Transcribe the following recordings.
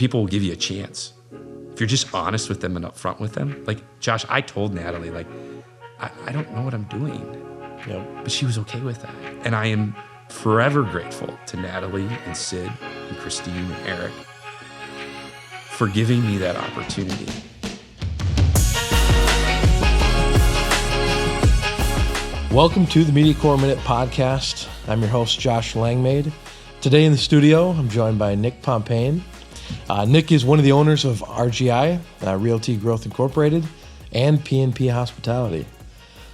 people will give you a chance. If you're just honest with them and upfront with them. Like, Josh, I told Natalie, like, I don't know what I'm doing. Yep. But she was okay with that. And I am forever grateful to Natalie and Sid and Christine and Eric for giving me that opportunity. Welcome to the Media Core Minute Podcast. I'm your host, Josh Langmaid. Today in the studio, I'm joined by Nick Pompeian. Nick is one of the owners of RGI, Realty Growth Inc, and P&P Hospitality.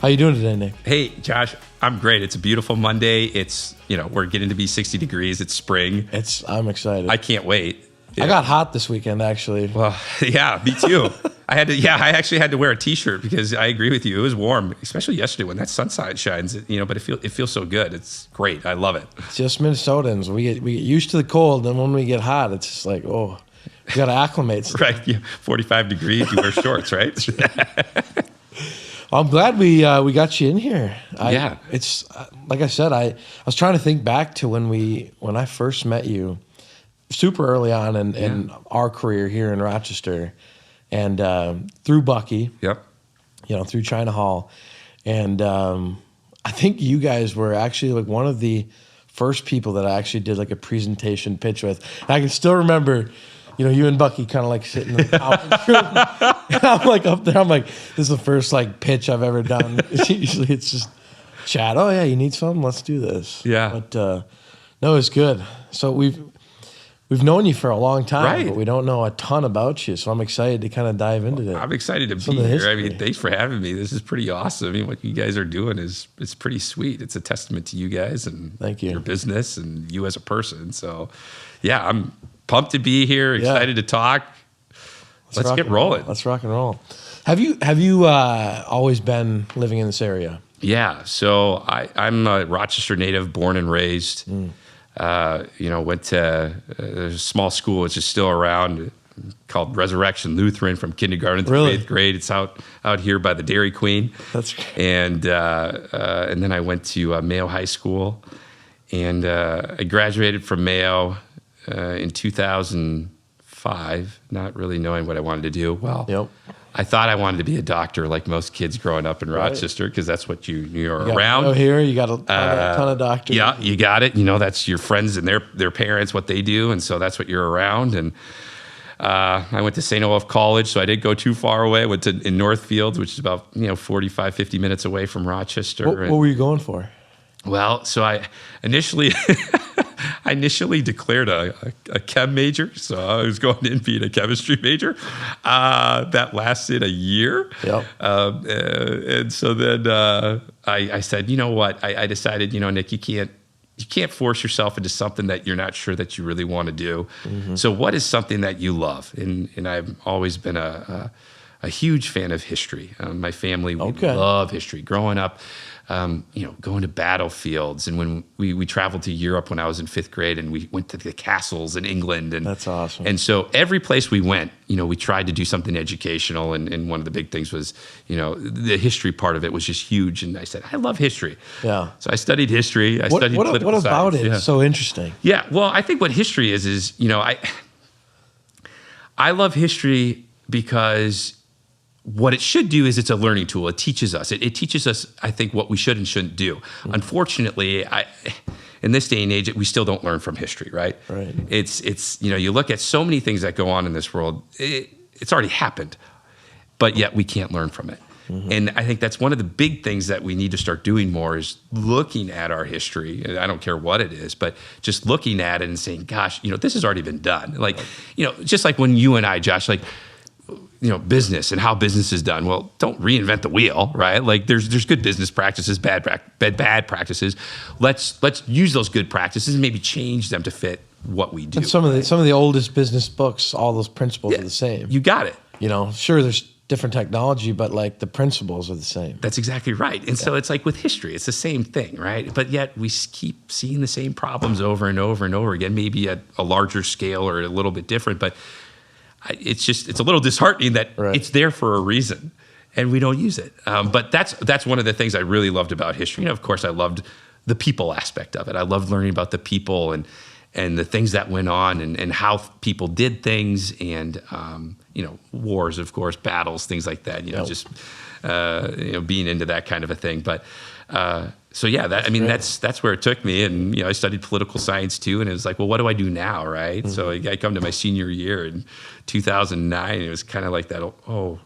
How you doing today, Nick? Hey, Josh, I'm great. It's a beautiful Monday. It's, we're getting to be 60 degrees. It's spring. I'm excited. I can't wait. I got hot this weekend, actually. Well, yeah, me too. I actually had to wear a t-shirt because I agree with you. It was warm, especially yesterday when that sunshine shines, but it feels so good. It's great. I love it. It's just Minnesotans. We get used to the cold, and when we get hot, it's just like, oh, you got to acclimate. Right. Yeah, 45 degrees, you wear shorts, right? I'm glad we got you in here. Yeah. It's like I said, I was trying to think back to when I first met you, super early on in our career here in Rochester, and through Bucky. Yep. Through China Hall, and I think you guys were actually like one of the first people that I actually did like a presentation pitch with. And I can still remember. You and Bucky kind of like sitting in the conference room. And I'm like up there. I'm like, this is the first like pitch I've ever done. Usually it's just chat. Oh yeah, you need something? Let's do this. Yeah. But no, it's good. So we've known you for a long time, right, but we don't know a ton about you. So I'm excited to kind of dive into that. I'm excited to be here. I mean, thanks for having me. This is pretty awesome. I mean, what you guys are doing it's pretty sweet. It's a testament to you guys and thank you, your business and you as a person. So yeah, I'm pumped to be here, excited to talk. Let's get rolling. Let's rock and roll. Have you always been living in this area? Yeah. So I'm a Rochester native, born and raised. Went to a small school which is still around called Resurrection Lutheran from kindergarten through 8th grade. It's out here by the Dairy Queen. That's great. And then I went to Mayo High School, and I graduated from Mayo in 2005, not really knowing what I wanted to do. Well, yep. I thought I wanted to be a doctor like most kids growing up in Rochester because that's what you're around. Oh, here you got a ton of doctors. Yeah, you got it. That's your friends and their parents, what they do, and so that's what you're around. And I went to St. Olaf College, so I didn't go too far away. I went in Northfield, which is about 45, 50 minutes away from Rochester. What were you going for? Well, so I initially declared a chem major, so I was going in being a chemistry major. That lasted a year. Yep. And so then I said, you know what? I decided, Nick, you can't force yourself into something that you're not sure that you really want to do. Mm-hmm. So what is something that you love? And I've always been a huge fan of history. My family, we love history. Growing up, going to battlefields, and when we traveled to Europe when I was in 5th grade, and we went to the castles in England, and that's awesome. And so every place we went, we tried to do something educational, and one of the big things was, the history part of it was just huge. And I said, I love history. Yeah. So I studied history. I studied political science. What about it is so interesting? Yeah. Well, I think what history is I love history because what it should do is it's a learning tool. It teaches us. It teaches us, I think, what we should and shouldn't do. Mm-hmm. Unfortunately, in this day and age, we still don't learn from history, right? Right. It's you look at so many things that go on in this world. It's already happened, but yet we can't learn from it. Mm-hmm. And I think that's one of the big things that we need to start doing more is looking at our history. And I don't care what it is, but just looking at it and saying, gosh, this has already been done. Like, just like when you and I, Josh, like, business and how business is done. Well, don't reinvent the wheel, right? Like there's good business practices, bad practices. Let's use those good practices and maybe change them to fit what we do. And some of the oldest business books, all those principles are the same. You got it. Sure, there's different technology, but like the principles are the same. That's exactly right. And so it's like with history, it's the same thing, right? But yet we keep seeing the same problems over and over and over again, maybe at a larger scale or a little bit different, but it's a little disheartening that it's there for a reason and we don't use it. But that's one of the things I really loved about history. Of course, I loved the people aspect of it. I loved learning about the people and and the things that went on and how people did things and, wars, of course, battles, things like that, just, being into that kind of a thing. But, that's where it took me. And, I studied political science too. And it was like, well, what do I do now? Right. Mm-hmm. So I come to my senior year in 2009. And it was kind of like that. Oh,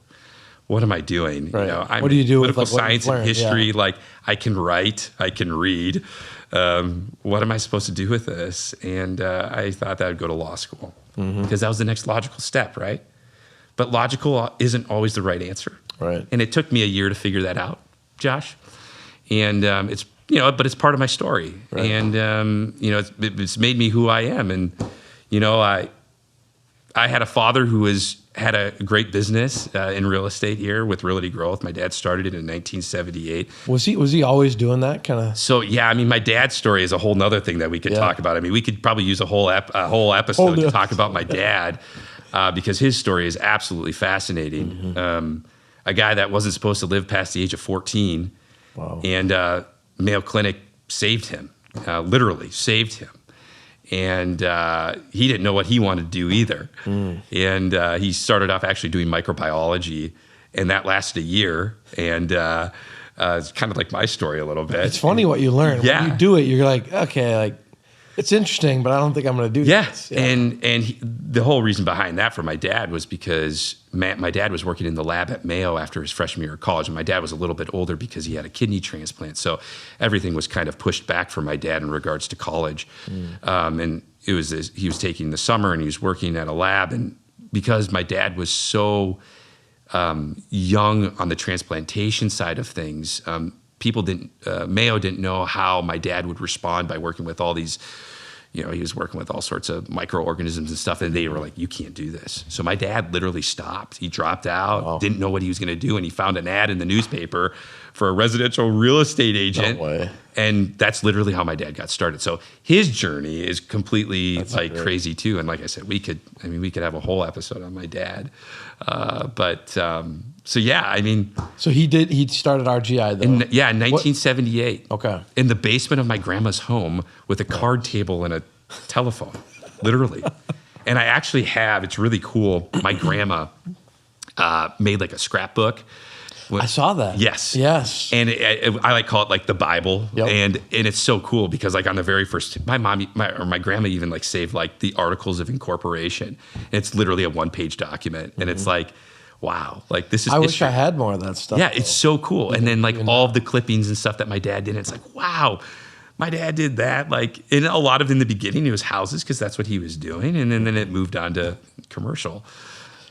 what am I doing? Right. I'm what do you do political with science and history? Yeah. Like I can write, I can read. What am I supposed to do with this? And I thought that I'd go to law school because that was the next logical step, right? But logical isn't always the right answer. Right. And it took me a year to figure that out, Josh. And but it's part of my story. Right. And, it's made me who I am. And, I had a father who had a great business in real estate here with Realty Growth. My dad started it in 1978. Was he always doing that kind of? So yeah, my dad's story is a whole nother thing that we could talk about. We could probably use a whole episode to talk about my dad because his story is absolutely fascinating. Mm-hmm. A guy that wasn't supposed to live past the age of 14, wow. And Mayo Clinic saved him, literally saved him. And he didn't know what he wanted to do either. And he started off actually doing microbiology, and that lasted a year. And it's kind of like my story a little bit. It's funny what you learn. Yeah. When you do it, you're like, okay, it's interesting, but I don't think I'm going to do this. Yeah. And the whole reason behind that for my dad was because my dad was working in the lab at Mayo after his freshman year of college. And my dad was a little bit older because he had a kidney transplant. So everything was kind of pushed back for my dad in regards to college. And he was taking the summer and he was working at a lab. And because my dad was so young on the transplantation side of things, Mayo didn't know how my dad would respond by working with all these, he was working with all sorts of microorganisms and stuff, and they were like, you can't do this. So my dad literally stopped. He dropped out, didn't know what he was going to do, and he found an ad in the newspaper for a residential real estate agent. No way. And that's literally how my dad got started. So his journey is completely crazy too. And like I said, we could have a whole episode on my dad. So he started RGI though. In 1978. Okay. In the basement of my grandma's home with a card table and a telephone, literally. And I actually it's really cool. My grandma made like a scrapbook. I saw that. Yes. And I call it like the Bible. Yep. And it's so cool because like on the very first, my grandma even like saved like the Articles of Incorporation. And it's literally a 1-page document. And it's like, wow, like this is I history. wish I had more of that stuff. Yeah, it's so cool. And then like all of the clippings and stuff that my dad did, it's like, wow, my dad did that. Like, and a lot of in the beginning, it was houses because that's what he was doing. And then it moved on to commercial.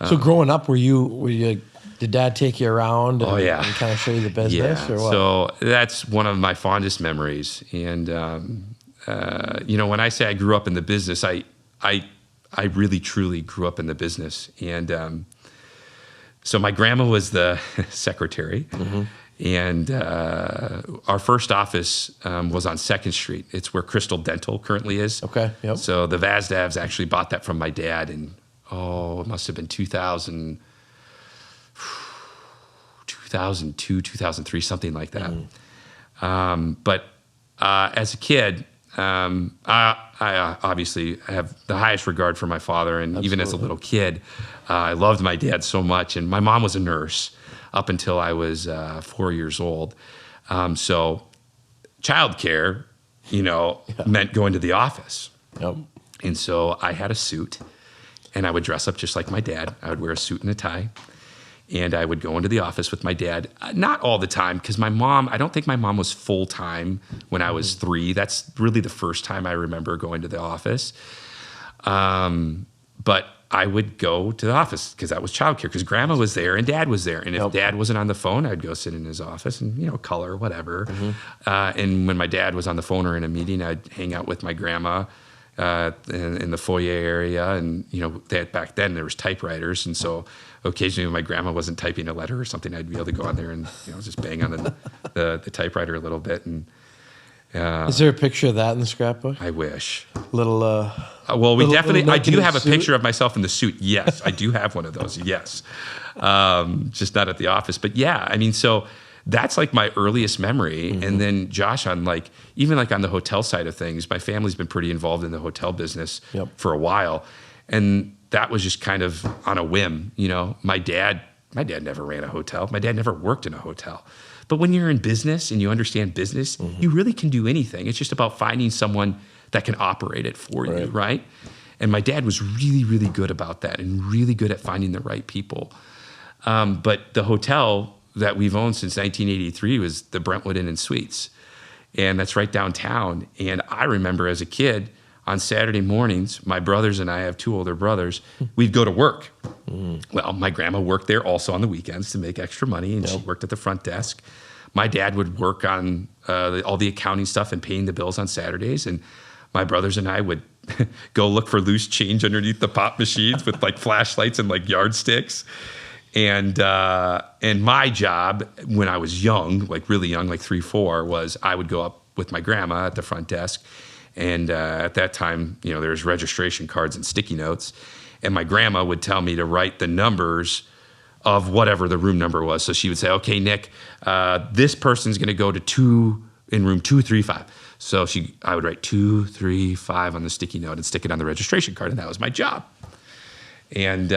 So growing up, were you did Dad take you around and kind of show you the business or what? So that's one of my fondest memories. And, when I say I grew up in the business, I really, truly grew up in the business. And so my grandma was the secretary. Mm-hmm. And our first office was on 2nd Street. It's where Crystal Dental currently is. Okay, yep. So the Vazdavs actually bought that from my dad in, it must have been 2002, 2003, something like that. But as a kid, I obviously have the highest regard for my father. And Absolutely. Even as a little kid, I loved my dad so much. And my mom was a nurse up until I was 4 years old. So childcare, meant going to the office. Yep. And so I had a suit. And I would dress up just like my dad. I would wear a suit and a tie. And I would go into the office with my dad. Not all the time, because I don't think my mom was full-time when I was 3. That's really the first time I remember going to the office. But I would go to the office because that was childcare, because grandma was there and dad was there. And if dad wasn't on the phone, I'd go sit in his office and, color, whatever. Mm-hmm. And when my dad was on the phone or in a meeting, I'd hang out with my grandma in the foyer area. And, back then there was typewriters. And so occasionally when my grandma wasn't typing a letter or something, I'd be able to go on there and, just bang on the typewriter a little bit. And is there a picture of that in the scrapbook? I wish. Little, well, we definitely, I do have a suit? picture of myself in the suit. Yes, I do have one of those. Yes. Just not at the office. But yeah, so that's like my earliest memory. And then Josh, on like, even like on the hotel side of things, my family's been pretty involved in the hotel business for a while. And that was just kind of on a whim. You know, my dad never ran a hotel. My dad never worked in a hotel. But when you're in business and you understand business, you really can do anything. It's just about finding someone that can operate it for you, right? And my dad was really, really good about that and really good at finding the right people. But the hotel that we've owned since 1983 was the Brentwood Inn and Suites. And that's right downtown. And I remember as a kid, on Saturday mornings, my brothers and I have 2 older brothers, we'd go to work. Well, my grandma worked there also on the weekends to make extra money, and she worked at the front desk. My dad would work on all the accounting stuff and paying the bills on Saturdays. And my brothers and I would go look for loose change underneath the pop machines with like flashlights and like yardsticks. And my job when I was young, like really young, like 3, 4, was I would go up with my grandma at the front desk. And at that time, you know, there's registration cards and sticky notes. And my grandma would tell me to write the numbers of whatever the room number was. So she would say, okay, Nick, this person's going to go to in room 235. So I would write 235 on the sticky note and stick it on the registration card. And that was my job. And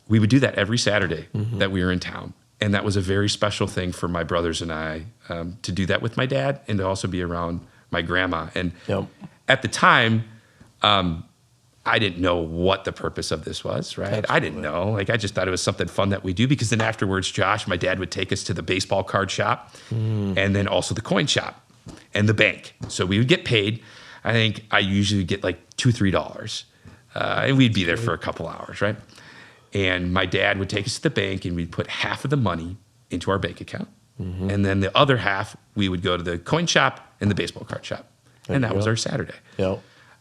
we would do that every Saturday that we were in town. And that was a very special thing for my brothers and I to do that with my dad and to also be around my grandma. And at the time, I didn't know what the purpose of this was, right? Absolutely. I didn't know. Like, I just thought it was something fun that we do, because then afterwards, Josh, my dad would take us to the baseball card shop and then also the coin shop and the bank. So we would get paid. I think I usually get like $2, $3. And we'd be there for a couple hours, right? And my dad would take us to the bank and we'd put half of the money into our bank account. And then the other half, we would go to the coin shop and the baseball card shop. And that was our Saturday.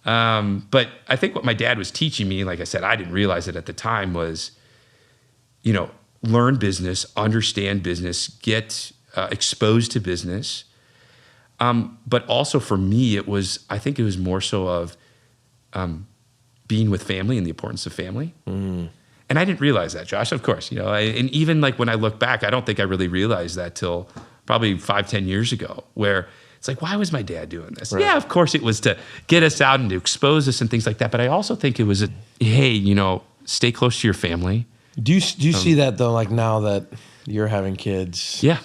But I think what my dad was teaching me, like I said, I didn't realize it at the time, was, you know, learn business, understand business, get exposed to business. But also for me, I think it was more so of being with family and the importance of family. And I didn't realize that, Josh, of course, you know, and even like when I look back, I don't think I really realized that till probably 5-10 years ago, where it's like, why was my dad doing this? Right. Yeah, of course it was to get us out and to expose us and things like that. But I also think it was hey, you know, stay close to your family. Do you see that though, like now that you're having kids? Yeah.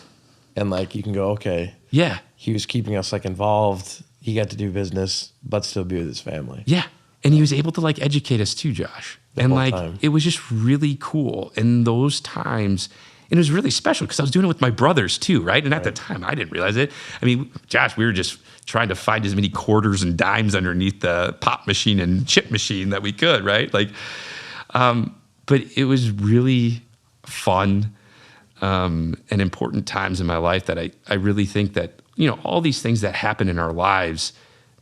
And like you can go, okay. Yeah. He was keeping us like involved. He got to do business, but still be with his family. Yeah. And he was able to like educate us too, Josh. And like, it was just really cool in those times. And it was really special because I was doing it with my brothers too, right? And at the time, I didn't realize it. I mean, Josh, we were just trying to find as many quarters and dimes underneath the pop machine and chip machine that we could, right? Like, but it was really fun and important times in my life that I really think that, you know, all these things that happen in our lives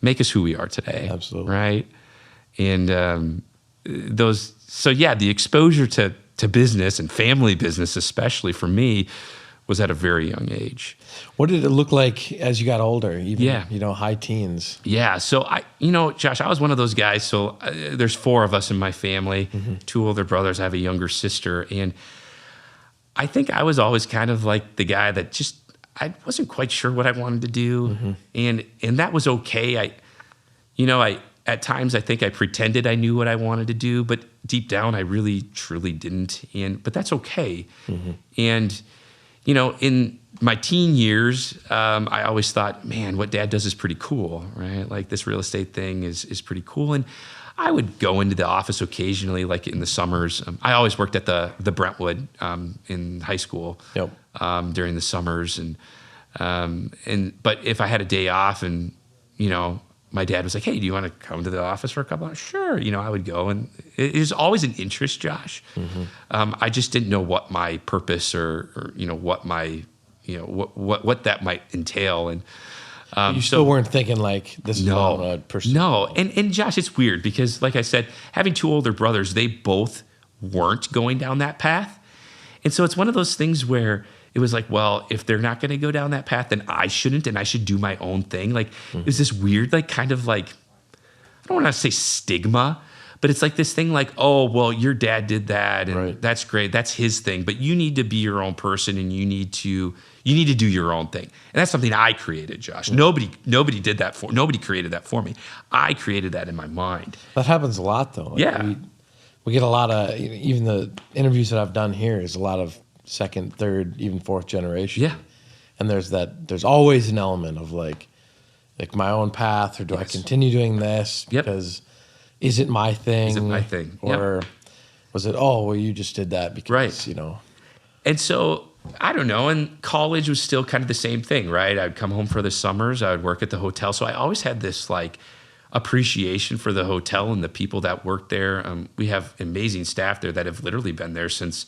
make us who we are today. Absolutely. Right? And the exposure to business and family business, especially for me, was at a very young age. What did it look like as you got older? Even, you know, high teens. Yeah. So Josh, I was one of those guys. So there's 4 of us in my family, 2 older brothers. I have a younger sister. And I think I was always kind of like the guy that I wasn't quite sure what I wanted to do. And that was okay. At times, I think I pretended I knew what I wanted to do, but deep down, I really, truly didn't. But that's okay. And, you know, in my teen years, I always thought, man, what Dad does is pretty cool, right? Like this real estate thing is pretty cool. And I would go into the office occasionally, like in the summers. I always worked at the Brentwood in high school during the summers. But if I had a day off and, you know, my dad was like, hey, do you want to come to the office for a couple hours? Sure. You know, I would go. And it was always an interest, Josh. I just didn't know what my purpose or you know, what my, you know, what that might entail. And you still weren't thinking like, this is what I'm going to pursue. No. And Josh, it's weird because like I said, having 2 older brothers, they both weren't going down that path. And so it's one of those things where it was like, well, if they're not going to go down that path, then I shouldn't, and I should do my own thing. Like, it was this weird, like, kind of like, I don't want to say stigma, But it's like this thing like, oh, well, your dad did that, and Right. that's great. That's his thing. But you need to be your own person, and you need to do your own thing. And that's something I created, Josh. Nobody did that for. Nobody created that for me. I created that in my mind. That happens a lot, though. Yeah. We get a lot of, even the interviews that I've done here is a lot of second, third, even fourth generation. Yeah. And there's always an element of like my own path, or do I continue doing this because is it my thing? Is it my thing? Or was it, oh, well, you just did that because, And so, I don't know, and college was still kind of the same thing, right? I'd come home for the summers, I would work at the hotel. So I always had this like appreciation for the hotel and the people that worked there. We have amazing staff there that have literally been there since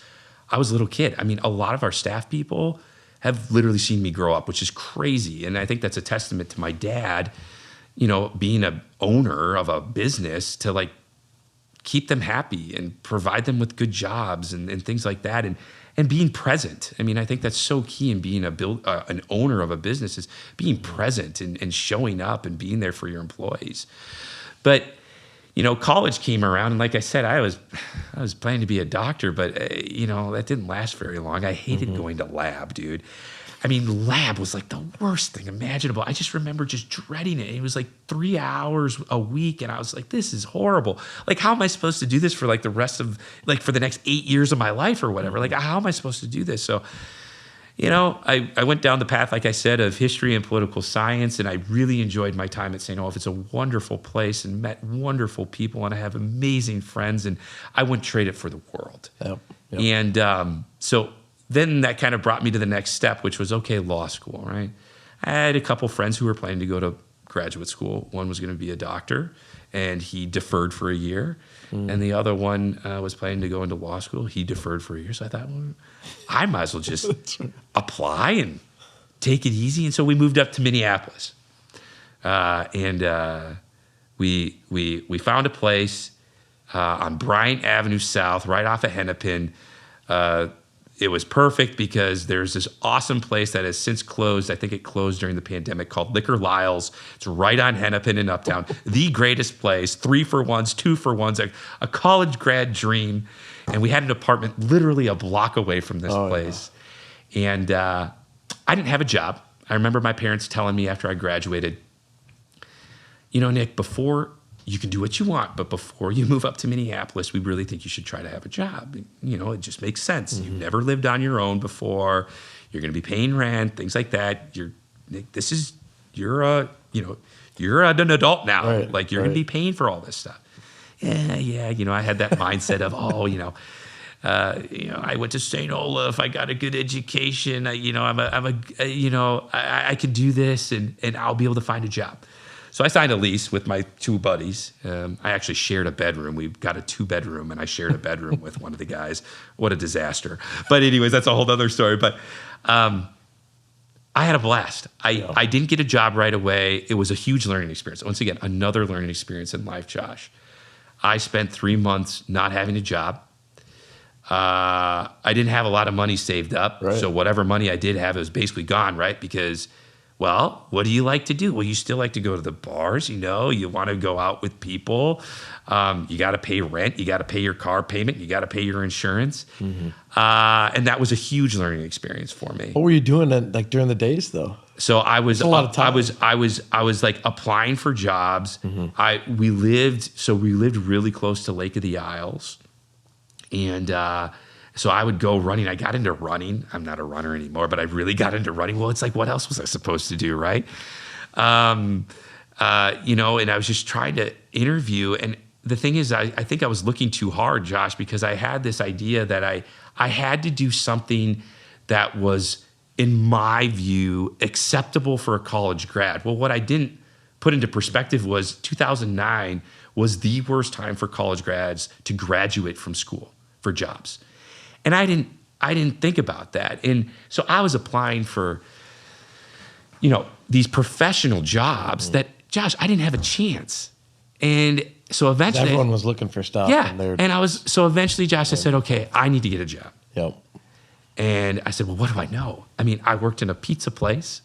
I was a little kid. I mean, a lot of our staff people have literally seen me grow up, which is crazy. And I think that's a testament to my dad, being an owner of a business, to like keep them happy and provide them with good jobs and things like that. And being present. I mean, I think that's so key in being an owner of a business, is being present and showing up and being there for your employees. But, college came around, and like I said, I was planning to be a doctor, but, that didn't last very long. I hated going to lab, dude. I mean, lab was like the worst thing imaginable. I just remember just dreading it. It was like 3 hours a week, and I was like, this is horrible. Like, how am I supposed to do this for like the rest of, like for the next 8 years of my life or whatever? Like, how am I supposed to do this? So, I went down the path, like I said, of history and political science, and I really enjoyed my time at St. Olaf. It's a wonderful place and met wonderful people, and I have amazing friends, and I wouldn't trade it for the world. Yep. And so then that kind of brought me to the next step, which was, okay, law school, right? I had a couple friends who were planning to go to graduate school. One was going to be a doctor, and he deferred for a year. And the other one was planning to go into law school. He deferred for a year. So I thought, well, I might as well just apply and take it easy. And so we moved up to Minneapolis. And we found a place on Bryant Avenue South, right off of Hennepin. It was perfect because there's this awesome place that has since closed. I think it closed during the pandemic, called Liquor Lyle's. It's right on Hennepin in Uptown. The greatest place, 3-for-1s, 2-for-1s, a college grad dream. And we had an apartment literally a block away from this place. Yeah. And I didn't have a job. I remember my parents telling me after I graduated, Nick, you can do what you want, but before you move up to Minneapolis, we really think you should try to have a job. It just makes sense. You've never lived on your own before. You're going to be paying rent, things like that. You're an adult now. Right, like you're going to be paying for all this stuff. Yeah. I had that mindset of, I went to St. Olaf. I got a good education. I could do this, and I'll be able to find a job. So I signed a lease with my two buddies. I actually shared a bedroom. We got a 2-bedroom, and I shared a bedroom with one of the guys. What a disaster. But anyways, that's a whole other story. But I had a blast. I didn't get a job right away. It was a huge learning experience. Once again, another learning experience in life, Josh. I spent 3 months not having a job. I didn't have a lot of money saved up. Right. So whatever money I did have, it was basically gone, right? Because, well, what do you like to do? Well, you still like to go to the bars, you want to go out with people. You got to pay rent. You got to pay your car payment. You got to pay your insurance. And that was a huge learning experience for me. What were you doing during the days though? So I was That's a lot of time. I was like applying for jobs. We lived really close to Lake of the Isles. And so I would go running. I got into running. I'm not a runner anymore, but I really got into running. Well, it's like, what else was I supposed to do, right? And I was just trying to interview. And the thing is, I think I was looking too hard, Josh, because I had this idea that I had to do something that was, in my view, acceptable for a college grad. Well, what I didn't put into perspective was 2009 was the worst time for college grads to graduate from school for jobs. And I didn't think about that. And so I was applying for, these professional jobs that, Josh, I didn't have a chance. And so eventually everyone was looking for stuff. Yeah. So eventually, Josh, I said, okay, I need to get a job. Yep. And I said, well, what do I know? I mean, I worked in a pizza place.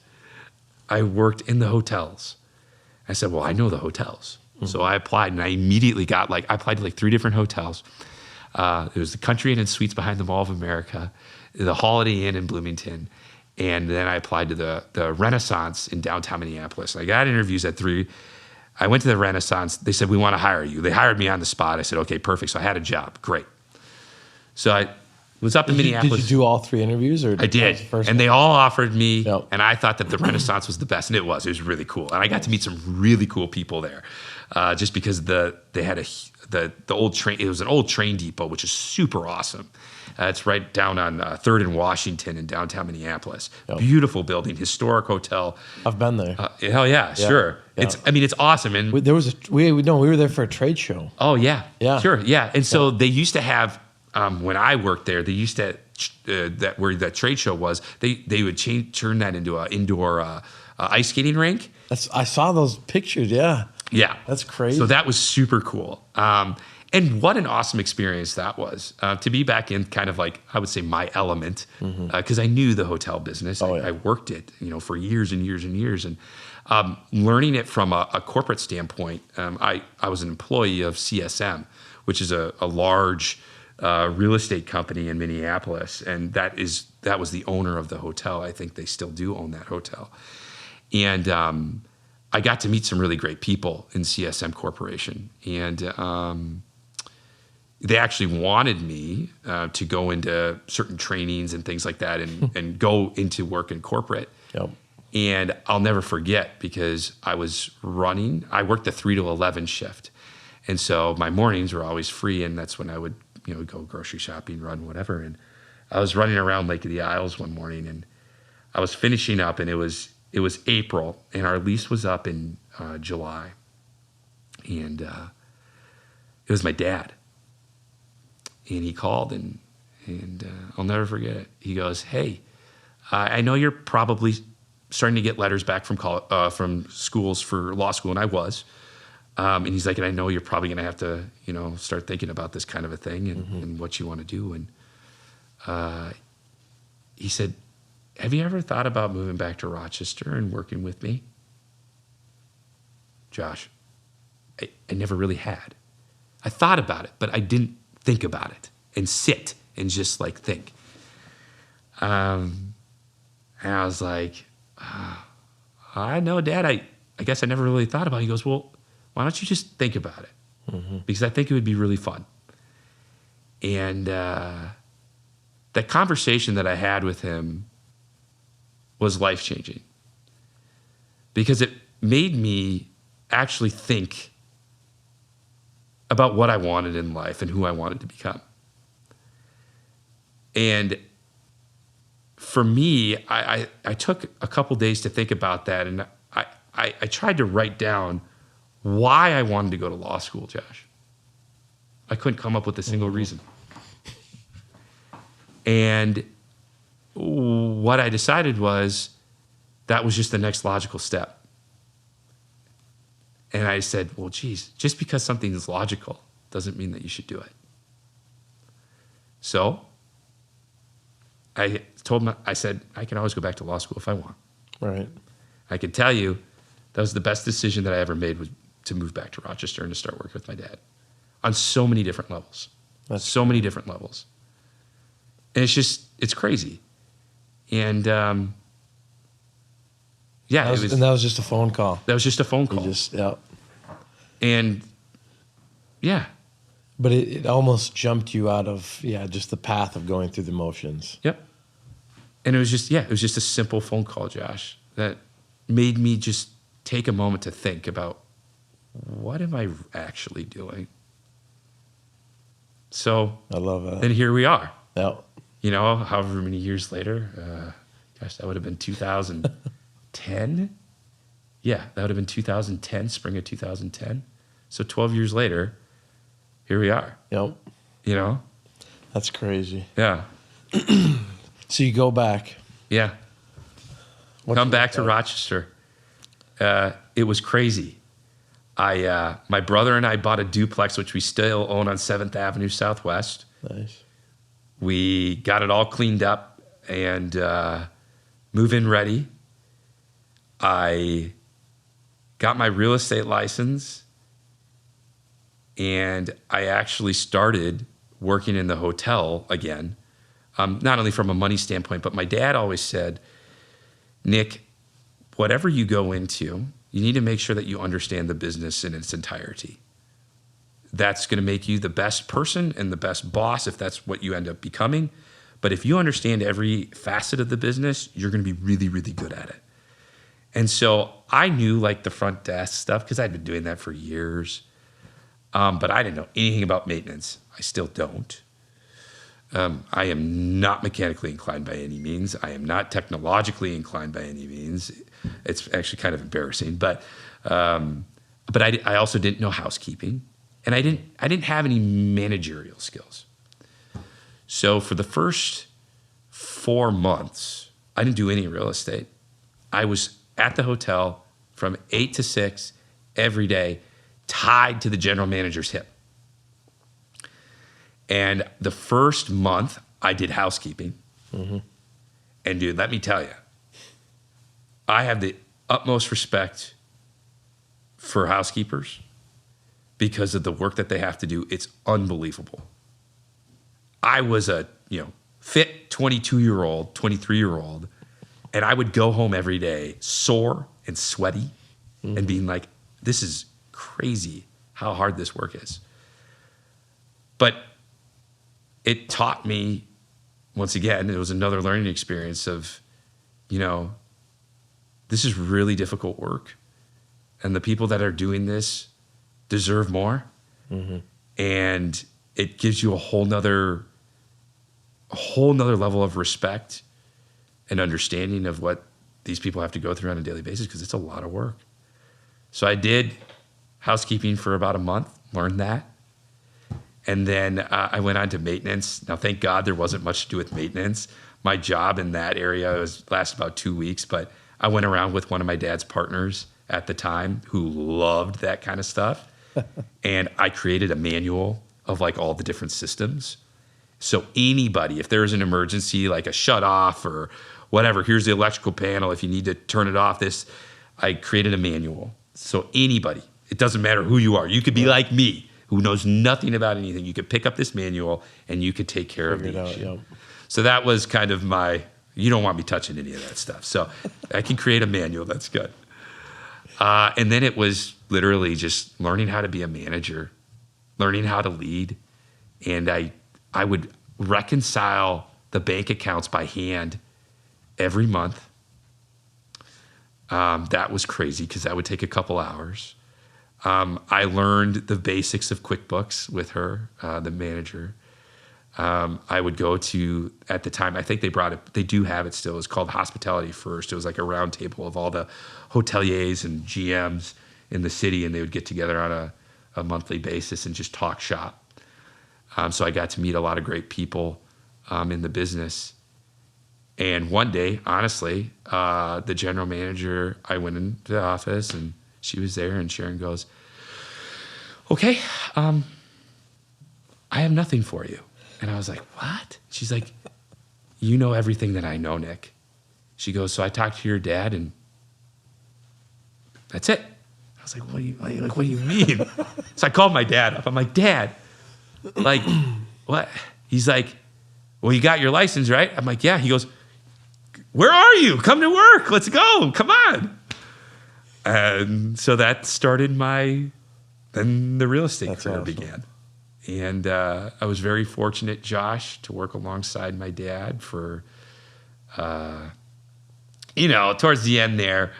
I worked in the hotels. I said, well, I know the hotels. So I applied, and I immediately got I applied to 3 different hotels. It was the Country Inn and Suites behind the Mall of America, the Holiday Inn in Bloomington, and then I applied to the Renaissance in downtown Minneapolis. I got interviews at 3. I went to the Renaissance. They said, we want to hire you. They hired me on the spot. I said, okay, perfect. So I had a job. Great. So I was up in Minneapolis. Did you do all 3 interviews? Or I did. And they all offered me, Yep. and I thought that the Renaissance was the best, and it was. It was really cool. And I got to meet some really cool people there, just because they had the old train. It was an old train depot, which is super awesome. It's right down on 3rd and Washington in downtown Minneapolis. Yep. Beautiful building, historic hotel. I've been there. Hell yeah, sure. Yeah. It's awesome. And we were there for a trade show. oh yeah, Yeah. sure, yeah. And so they used to have when I worked there, they used to where that trade show was. They would turn that into an indoor ice skating rink. I saw those pictures. Yeah. Yeah, That's crazy. So that was super cool. And what an awesome experience that was to be back in kind of I would say my element, because I knew the hotel business. I worked it, for years and years and years, and learning it from a corporate standpoint. I was an employee of CSM, which is a large real estate company in Minneapolis, and that was the owner of the hotel. I think they still do own that hotel, and I got to meet some really great people in CSM Corporation, and they actually wanted me to go into certain trainings and things like that, and go into work in corporate. Yep. And I'll never forget, because I worked the 3 to 11 shift, and so my mornings were always free, and that's when I would go grocery shopping, run, whatever. And I was running around Lake of the Isles one morning, and I was finishing up, and it was April, and our lease was up in July, and it was my dad, and he called, and I'll never forget it. He goes, "Hey, I know you're probably starting to get letters back from schools for law school," and I was. And he's like, "And I know you're probably going to have to, start thinking about this kind of a thing and what you want to do." And he said, "Have you ever thought about moving back to Rochester and working with me?" Josh, I never really had. I thought about it, but I didn't think about it and sit and just think. And I was like, "I know, Dad. I guess I never really thought about it." He goes, "Well, why don't you just think about it? Because I think it would be really fun." And that conversation that I had with him was life-changing, because it made me actually think about what I wanted in life and who I wanted to become. And for me, I took a couple days to think about that, and I tried to write down why I wanted to go to law school, Josh. I couldn't come up with a single reason. And what I decided was that was just the next logical step. And I said, well, geez, just because something is logical doesn't mean that you should do it. So I said, I can always go back to law school if I want. Right. I can tell you that was the best decision that I ever made, was to move back to Rochester and to start working with my dad on so many different levels. Many different levels. And it's crazy. And that was just a phone call. That was just a phone call. And yeah. But it almost jumped you out of, just the path of going through the motions. Yep. And it was just a simple phone call, Josh, that made me just take a moment to think about, what am I actually doing? So I love that. And here we are. Yep. However many years later, that would have been 2010. Yeah, that would have been 2010, spring of 2010. So 12 years later, here we are. Yep. That's crazy. Yeah. So you go back. Yeah. Come back to Rochester. It was crazy. My brother and I bought a duplex, which we still own on 7th Avenue Southwest. Nice. We got it all cleaned up and move-in ready. I got my real estate license And I actually started working in the hotel again, not only from a money standpoint, but my dad always said, Nick, whatever you go into, you need to make sure that you understand the business in its entirety. That's going to make you the best person and the best boss if that's what you end up becoming. But if you understand every facet of the business, you're going to be really, really good at it. And so I knew like the front desk stuff because I'd been doing that for years. But I didn't know anything about maintenance. I still don't. I am not mechanically inclined by any means. I am not technologically inclined by any means. It's actually kind of embarrassing. But I also didn't know housekeeping, and I didn't have any managerial skills. So for the first 4 months, I didn't do any real estate. I was at the hotel from 8 to 6 every day, tied to the general manager's hip. And the first month, I did housekeeping. Mm-hmm. And dude, let me tell you, I have the utmost respect for housekeepers because of the work that they have to do. It's unbelievable. I was a fit 22-year-old, 23-year-old, and I would go home every day sore and sweaty and being like, this is crazy how hard this work is. But it taught me, once again, it was another learning experience of, this is really difficult work. And the people that are doing this deserve more. Mm-hmm. And it gives you a whole nother level of respect and understanding of what these people have to go through on a daily basis because it's a lot of work. So I did housekeeping for about a month, learned that. And then I went on to maintenance. Now, thank God there wasn't much to do with maintenance. My job in that area lasted about 2 weeks, but I went around with one of my dad's partners at the time who loved that kind of stuff. And I created a manual of like all the different systems. So anybody, if there's an emergency, like a shut off or whatever, here's the electrical panel. If you need to turn it off, I created a manual. So anybody, it doesn't matter who you are. You could be like me, who knows nothing about anything. You could pick up this manual and you could take care of the issue. Yep. So that was kind of you don't want me touching any of that stuff. So I can create a manual. That's good. And then it was literally just learning how to be a manager, learning how to lead. And I would reconcile the bank accounts by hand every month. That was crazy because that would take a couple hours. I learned the basics of QuickBooks with her, the manager. I would go to, at the time, I think they do have it still. It's called Hospitality First. It was like a round table of all the hoteliers and GMs in the city, and they would get together on a monthly basis and just talk shop. So I got to meet a lot of great people in the business. And one day, honestly, the general manager, I went into the office and she was there, and Sharon goes, okay, I have nothing for you. And I was like, what? She's like, you know everything that I know, Nick. She goes, so I talked to your dad and that's it. I was like, what do you mean? So I called my dad up. I'm like, Dad, like, what? He's like, well, you got your license, right? I'm like, yeah. He goes, where are you? Come to work. Let's go. Come on. And so that started then the real estate career began. And I was very fortunate, Josh, to work alongside my dad for, towards the end there.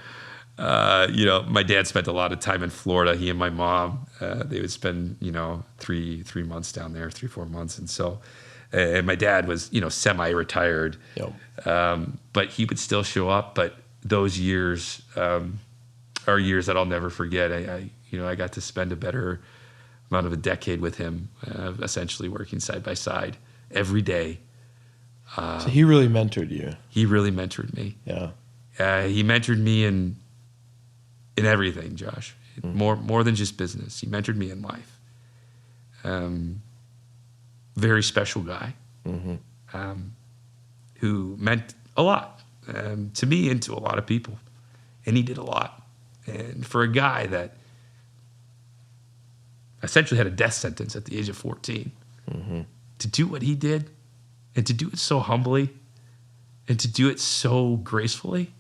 My dad spent a lot of time in Florida. He and my mom, they would spend, 3 months down there, 3-4 months. And so, and my dad was, semi-retired. Yep. But he would still show up. But those years are years that I'll never forget. I got to spend a better amount of a decade with him, essentially working side by side every day. So he really mentored you. He really mentored me. Yeah. He mentored me in everything, Josh. Mm-hmm. More than just business. He mentored me in life. Very special guy. Mm-hmm. Who meant a lot to me and to a lot of people. And he did a lot. And for a guy that essentially had a death sentence at the age of 14. To do what he did, and to do it so humbly, and to do it so gracefully,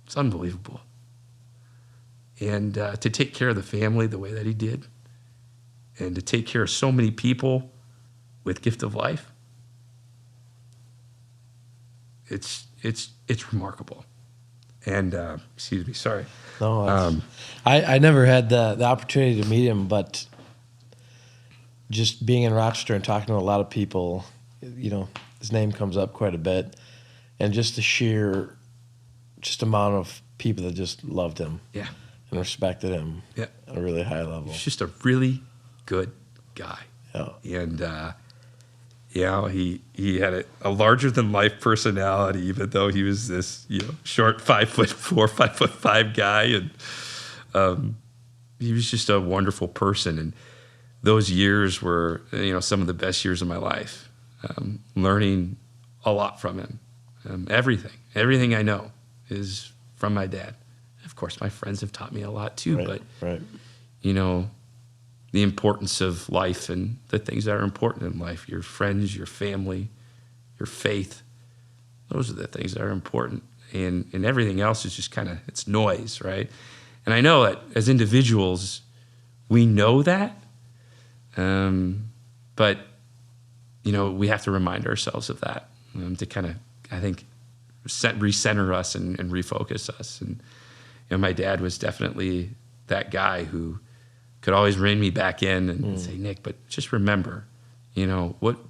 it's unbelievable. And to take care of the family the way that he did, and to take care of so many people with gift of life, it's remarkable. And excuse me, sorry. No, I never had the opportunity to meet him, but just being in Rochester and talking to a lot of people, you know, his name comes up quite a bit, and just the sheer amount of people that just loved him, Yeah, and respected him, yeah, at a really high level. he's just a really good guy. Yeah. And he had a larger than life personality, even though he was this short 5'4", 5'5" guy, and he was just a wonderful person. And those years were some of the best years of my life, learning a lot from him. Everything I know is from my dad. Of course, my friends have taught me a lot too, Right. The importance of life and the things that are important in life, your friends, your family, your faith, those are the things that are important. And everything else is just it's noise, right? And I know that as individuals, we know that, but, we have to remind ourselves of that, to I think, recenter us and refocus us. And my dad was definitely that guy who could always rein me back in and say, Nick, but just remember,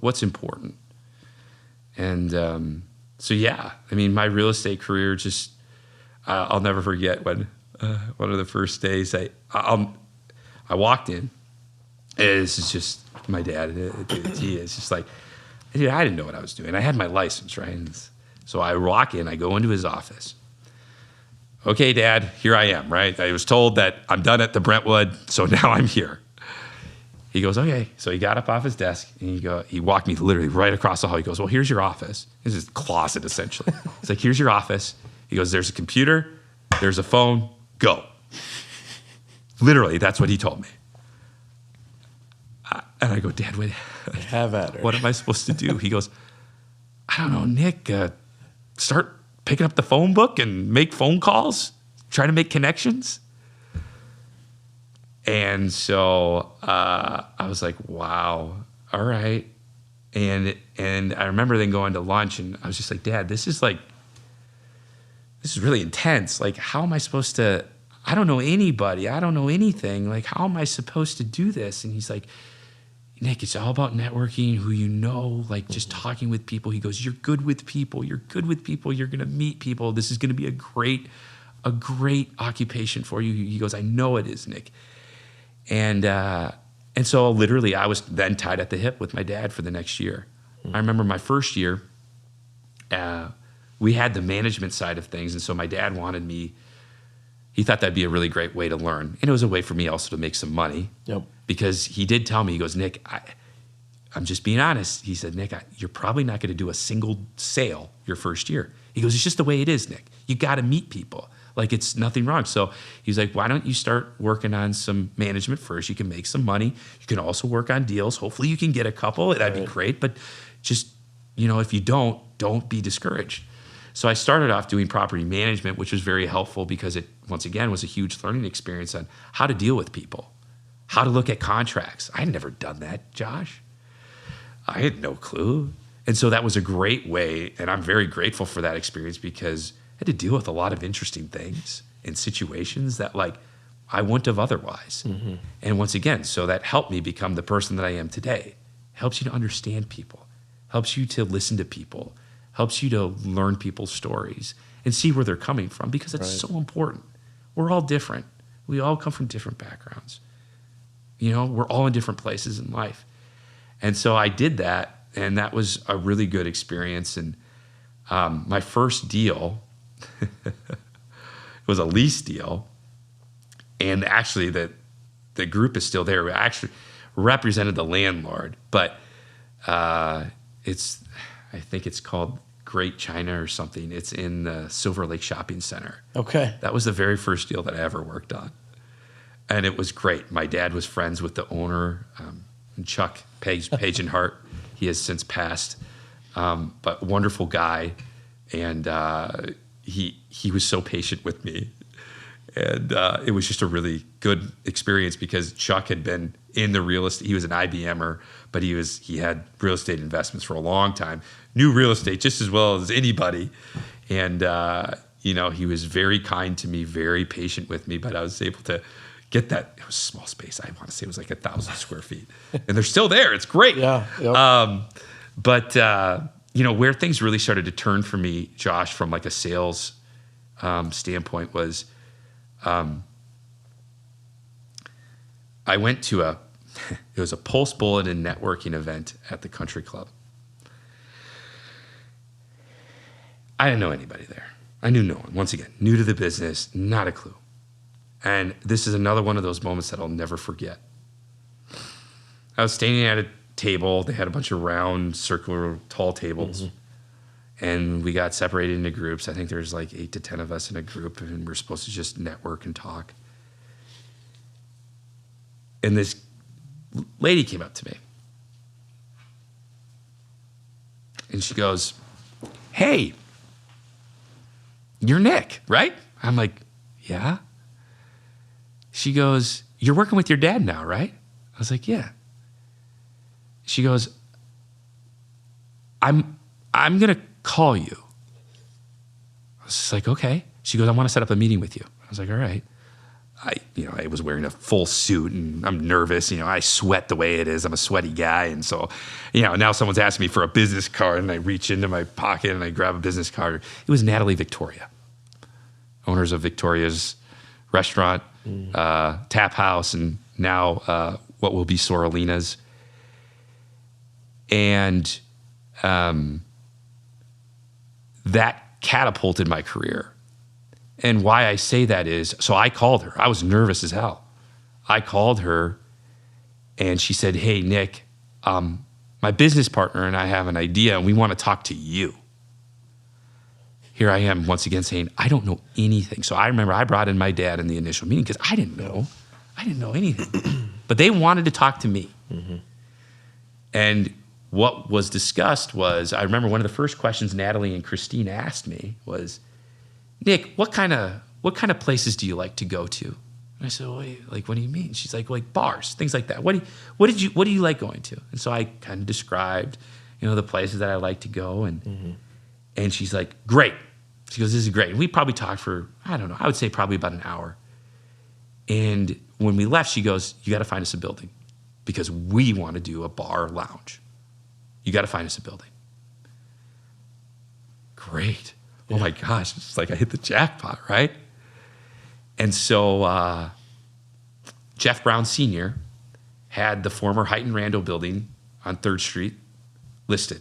what's important. And so, yeah, I mean, my real estate career just, I'll never forget when one of the first days I walked in. This is just my dad. He is just like, dude, I didn't know what I was doing. I had my license, right? And so I walk in, I go into his office. Okay, Dad, here I am, right? I was told that I'm done at the Brentwood, so now I'm here. He goes, okay. So he got up off his desk, and he walked me literally right across the hall. He goes, well, here's your office. This is his closet, essentially. It's like, here's your office. He goes, there's a computer, there's a phone, go. Literally, that's what he told me. And I go, Dad, wait, Have at her. what am I supposed to do? He goes, I don't know, Nick, start picking up the phone book and make phone calls, try to make connections. And so I was like, wow, all right. And I remember then going to lunch, and I was just like, Dad, this is really intense. Like, how am I supposed to, I don't know anybody. I don't know anything. Like, how am I supposed to do this? And he's like, Nick, it's all about networking, who you know, like just talking with people. He goes, you're good with people. You're good with people. You're going to meet people. This is going to be a great occupation for you. He goes, I know it is, Nick. And so literally I was then tied at the hip with my dad for the next year. I remember my first year, we had the management side of things. And so my dad wanted me, he thought that'd be a really great way to learn. And it was a way for me also to make some money. Yep. Because he did tell me, he goes, Nick, I'm just being honest. He said, Nick, you're probably not going to do a single sale your first year. He goes, it's just the way it is, Nick. You got to meet people. Like, it's nothing wrong. So he's like, why don't you start working on some management first? You can make some money. You can also work on deals. Hopefully you can get a couple. That'd be great. But just, if you don't be discouraged. So I started off doing property management, which was very helpful because it, once again, was a huge learning experience on how to deal with people, how to look at contracts. I had never done that, Josh. I had no clue. And so that was a great way, and I'm very grateful for that experience because I had to deal with a lot of interesting things and situations that I wouldn't have otherwise. Mm-hmm. And once again, so that helped me become the person that I am today. Helps you to understand people, helps you to listen to people, helps you to learn people's stories and see where they're coming from because it's so important. We're all different. We all come from different backgrounds. We're all in different places in life. And so I did that, and that was a really good experience. And my first deal was a lease deal. And actually the group is still there. We actually represented the landlord, but I think it's called Great China or something. It's in the Silver Lake Shopping Center. Okay. That was the very first deal that I ever worked on. And it was great. My dad was friends with the owner, Chuck Page and Hart. He has since passed, but wonderful guy. And he was so patient with me. And it was just a really good experience because Chuck had been in the real estate. He was an IBMer, but he had real estate investments for a long time, knew real estate just as well as anybody. And, he was very kind to me, very patient with me, but I was able to get that. It was a small space. I want to say it was like 1,000 square feet. And they're still there. It's great. Yeah. Yep. But where things really started to turn for me, Josh, from like a sales standpoint was I went to it was a Pulse Bulletin networking event at the country club. I didn't know anybody there. I knew no one. Once again, new to the business, not a clue. And this is another one of those moments that I'll never forget. I was standing at a table. They had a bunch of round, circular, tall tables. Mm-hmm. And we got separated into groups. I think there's like 8 to 10 of us in a group, and we're supposed to just network and talk. And this lady came up to me. And she goes, "Hey, you're Nick, right?" I'm like, "Yeah." She goes, "You're working with your dad now, right?" I was like, "Yeah." She goes, I'm going to call you." I was just like, "Okay." She goes, "I want to set up a meeting with you." I was like, "All right." I was wearing a full suit and I'm nervous. I sweat the way it is. I'm a sweaty guy. And so, now someone's asking me for a business card and I reach into my pocket and I grab a business card. It was Natalie Victoria, owners of Victoria's restaurant, Tap House, and now what will be Sorelina's. And that catapulted my career. And why I say that is, so I called her. I was nervous as hell. I called her and she said, "Hey, Nick, my business partner and I have an idea and we want to talk to you." Here I am once again saying, I don't know anything. So I remember I brought in my dad in the initial meeting because I didn't know anything. But they wanted to talk to me. Mm-hmm. And what was discussed was, I remember one of the first questions Natalie and Christine asked me was, "Nick, what kind of places do you like to go to?" And I said, "Well, what do you mean?" She's like bars, things like that. What do you like going to? And so I kind of described, the places that I like to go, and she's like, "Great." She goes, "This is great." And we probably talked for, I don't know, I would say probably about an hour. And when we left, she goes, "You got to find us a building because we want to do a bar lounge. You got to find us a building." Great. Oh my gosh, it's like I hit the jackpot, right? And so Jeff Brown Sr. had the former Height and Randall building on 3rd Street listed.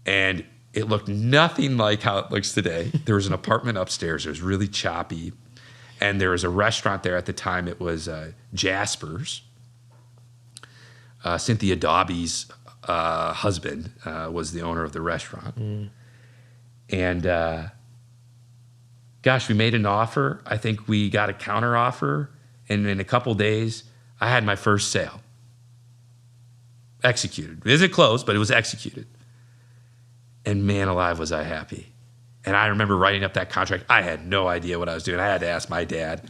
And it looked nothing like how it looks today. There was an apartment upstairs. It was really choppy. And there was a restaurant there at the time. It was Jasper's. Cynthia Dobby's husband was the owner of the restaurant. Mm. And we made an offer. I think we got a counter offer. And in a couple days, I had my first sale. Executed. It isn't closed, but it was executed. And man alive, was I happy. And I remember writing up that contract. I had no idea what I was doing. I had to ask my dad.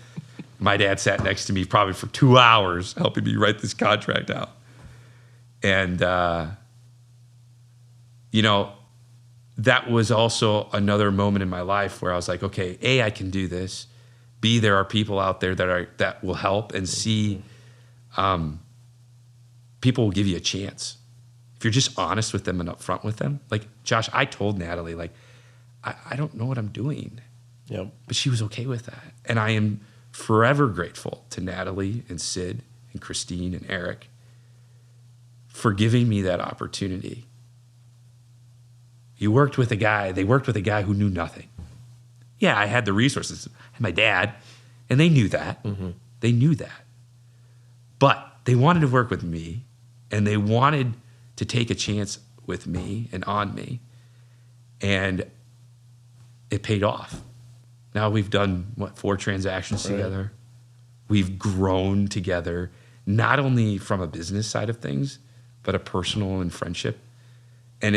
My dad sat next to me probably for 2 hours helping me write this contract out. And, that was also another moment in my life where I was like, okay, A, I can do this. B, there are people out there that will help. And C, people will give you a chance. If you're just honest with them and upfront with them. Like, Josh, I told Natalie, I don't know what I'm doing. Yep. But she was okay with that. And I am forever grateful to Natalie and Sid and Christine and Eric for giving me that opportunity. They worked with a guy who knew nothing. Yeah, I had the resources. I had my dad, and they knew that. Mm-hmm. They knew that. But they wanted to work with me, and they wanted to take a chance with me and on me. And it paid off. Now we've done, 4 transactions together. We've grown together, not only from a business side of things, but a personal and friendship. And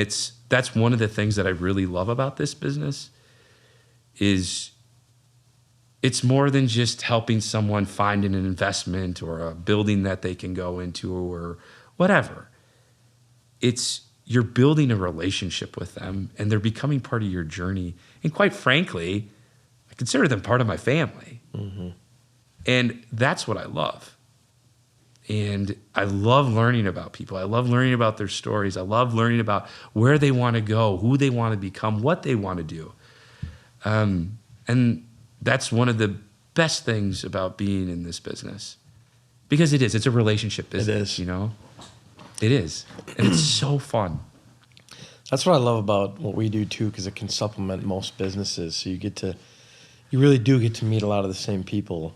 that's one of the things that I really love about this business is it's more than just helping someone find an investment or a building that they can go into or whatever. You're building a relationship with them and they're becoming part of your journey. And quite frankly, I consider them part of my family. Mm-hmm. And that's what I love. And I love learning about people. I love learning about their stories. I love learning about where they want to go, who they want to become, what they want to do. And that's one of the best things about being in this business. Because it's a relationship business, It is. It is. And it's so fun. That's what I love about what we do too, because it can supplement most businesses. So you really do get to meet a lot of the same people.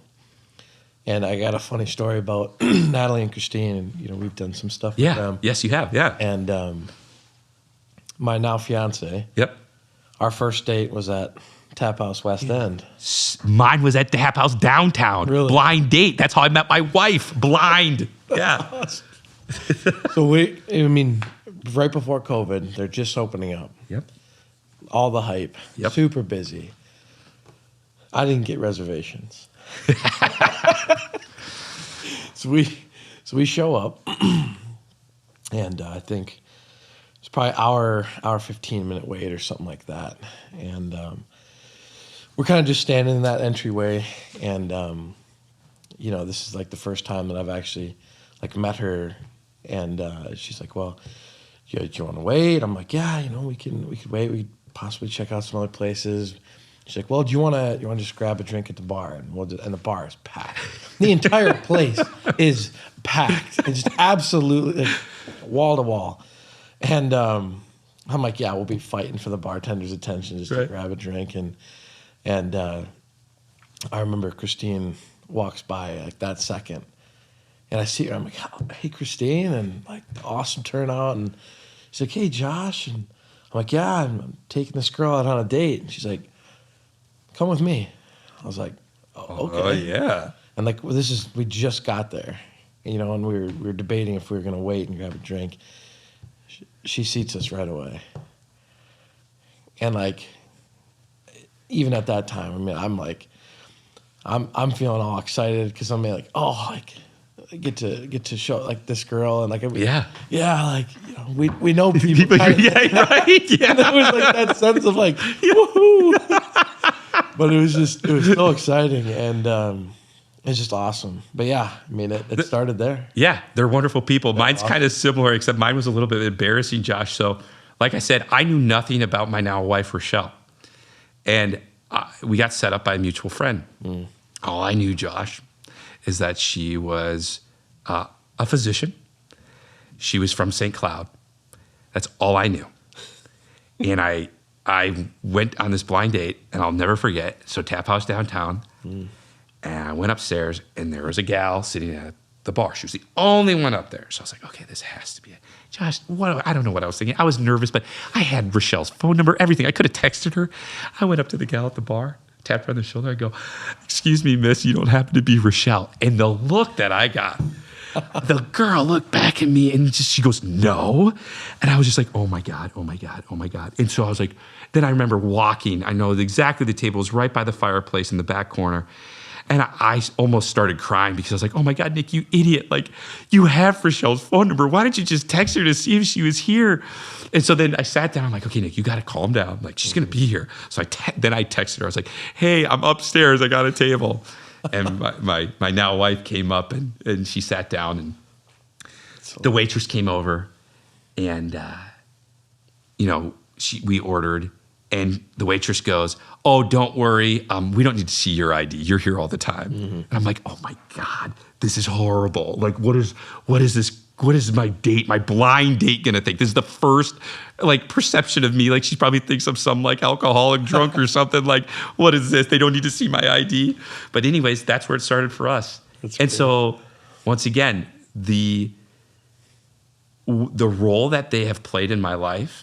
And I got a funny story about Natalie and Christine, and we've done some stuff with them. Yes, you have. Yeah. And my now fiance. Yep. Our first date was at Tap House West End. Mine was at Tap House downtown. Really? Blind date. That's how I met my wife. Blind. Yeah. So right before COVID, they're just opening up. Yep. All the hype. Yep. Super busy. I didn't get reservations. So we show up, and I think it's probably hour 15-minute wait or something like that. And we're kind of just standing in that entryway, and this is like the first time that I've actually met her. And she's like, "Well, do you want to wait?" I'm like, "Yeah, we could wait. We could possibly check out some other places." She's like, "Well, do you want to just grab a drink at the bar?" And the bar is packed. The entire place is packed. It's just absolutely wall to wall. And I'm like, "Yeah, we'll be fighting for the bartender's attention just to grab a drink." And I remember Christine walks by like that second. And I see her, I'm like, "Hey, Christine," and like awesome turnout. And she's like, "Hey, Josh." And I'm like, "Yeah, I'm taking this girl out on a date." And she's like, "Come with me." I was like, "Oh, okay." Oh, yeah. And like, we just got there, and we were debating if we were going to wait and grab a drink. She seats us right away. And like, even at that time, I'm like, I'm feeling all excited because I'm like, oh, like, I get to show like this girl and like we know people. Yeah, right. Yeah. And there was like that sense of like woohoo. But it was so exciting and it's just awesome. But yeah, I mean it started there. Yeah, they're wonderful people. Mine's kind of similar, except mine was a little bit embarrassing, Josh. So, like I said, I knew nothing about my now wife, Rochelle, and we got set up by a mutual friend. All I knew, Josh, is that she was a physician. She was from St. Cloud. That's all I knew. And I went on this blind date, and I'll never forget. So Tap House downtown, and I went upstairs, and there was a gal sitting at the bar. She was the only one up there. So I was like, okay, this has to be it. Josh, I don't know what I was thinking. I was nervous, but I had Rochelle's phone number, everything. I could have texted her. I went up to the gal at the bar, tapped her on the shoulder. I go, "Excuse me, miss, you don't happen to be Rochelle?" And the look that I got, the girl looked back at me and she goes, "No." And I was just like, oh my God, oh my God, oh my God. And so I was like, then I remember walking. I know exactly the table was right by the fireplace in the back corner. And I almost started crying because I was like, oh my God, Nick, you idiot. Like, you have Rochelle's phone number. Why didn't you just text her to see if she was here? And so then I sat down. I'm like, okay, Nick, you got to calm down. Like, she's going to be here. So then I texted her. I was like, hey, I'm upstairs. I got a table. And my now wife came up and she sat down. And the waitress came over. And, we ordered. And the waitress goes, "Oh, don't worry. We don't need to see your ID. You're here all the time." And I'm like, oh my God, this is horrible. Like, what is this? What is my blind date gonna think? This is the first perception of me. Like, she probably thinks I'm some alcoholic drunk or something. Like, what is this? They don't need to see my ID. But anyways, that's where it started for us. And so once again, the role that they have played in my life,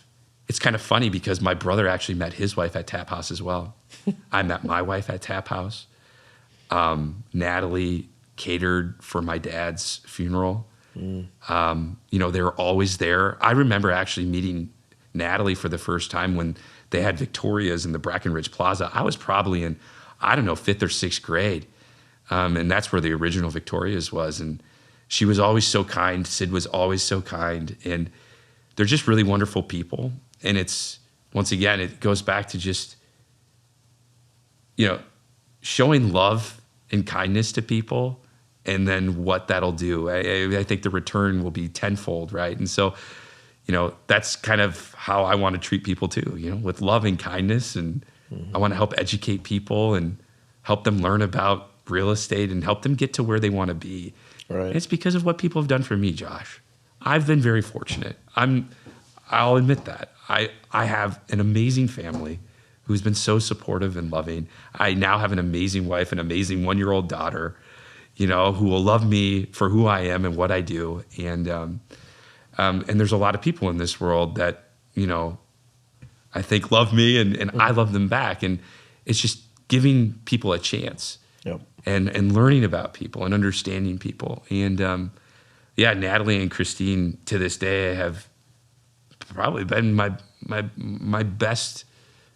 it's kind of funny because my brother actually met his wife at Tap House as well. I met my wife at Tap House. Natalie, catered for my dad's funeral. You know, they were always there. I remember actually meeting Natalie for the first time when they had Victoria's in the Brackenridge Plaza. I was probably in, I don't know, 5th or 6th grade. And that's where the original Victoria's was. And she was always so kind. Sid was always so kind. And they're just really wonderful people. And it's, once again, it goes back to just, you know, showing love and kindness to people, and then what that'll do. I think the return will be tenfold, right? And so, you know, that's kind of how I want to treat people too, you know, with love and kindness. And I want to help educate people and help them learn about real estate and help them get to where they want to be. Right. And it's because of what people have done for me, Josh. I've been very fortunate. I'll admit that. I have an amazing family who's been so supportive and loving. I now have an amazing wife, an amazing 1-year-old daughter, you know, who will love me for who I am and what I do. And there's a lot of people in this world that, you know, I think love me and I love them back. And it's just giving people a chance. Yep. And learning about people and understanding people. And yeah, Natalie and Christine to this day have probably been my best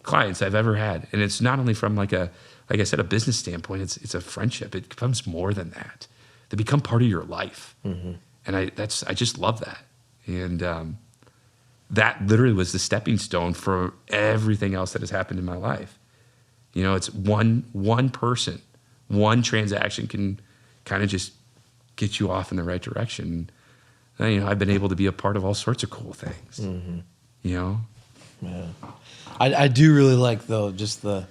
clients I've ever had. And it's not only from like I said, a business standpoint, it's a friendship. It becomes more than that. They become part of your life. And I just love that. And that literally was the stepping stone for everything else that has happened in my life. You know, it's one person, one transaction can kind of just get you off in the right direction. And, you know, I've been able to be a part of all sorts of cool things. You know? Yeah. I do really like, though, just the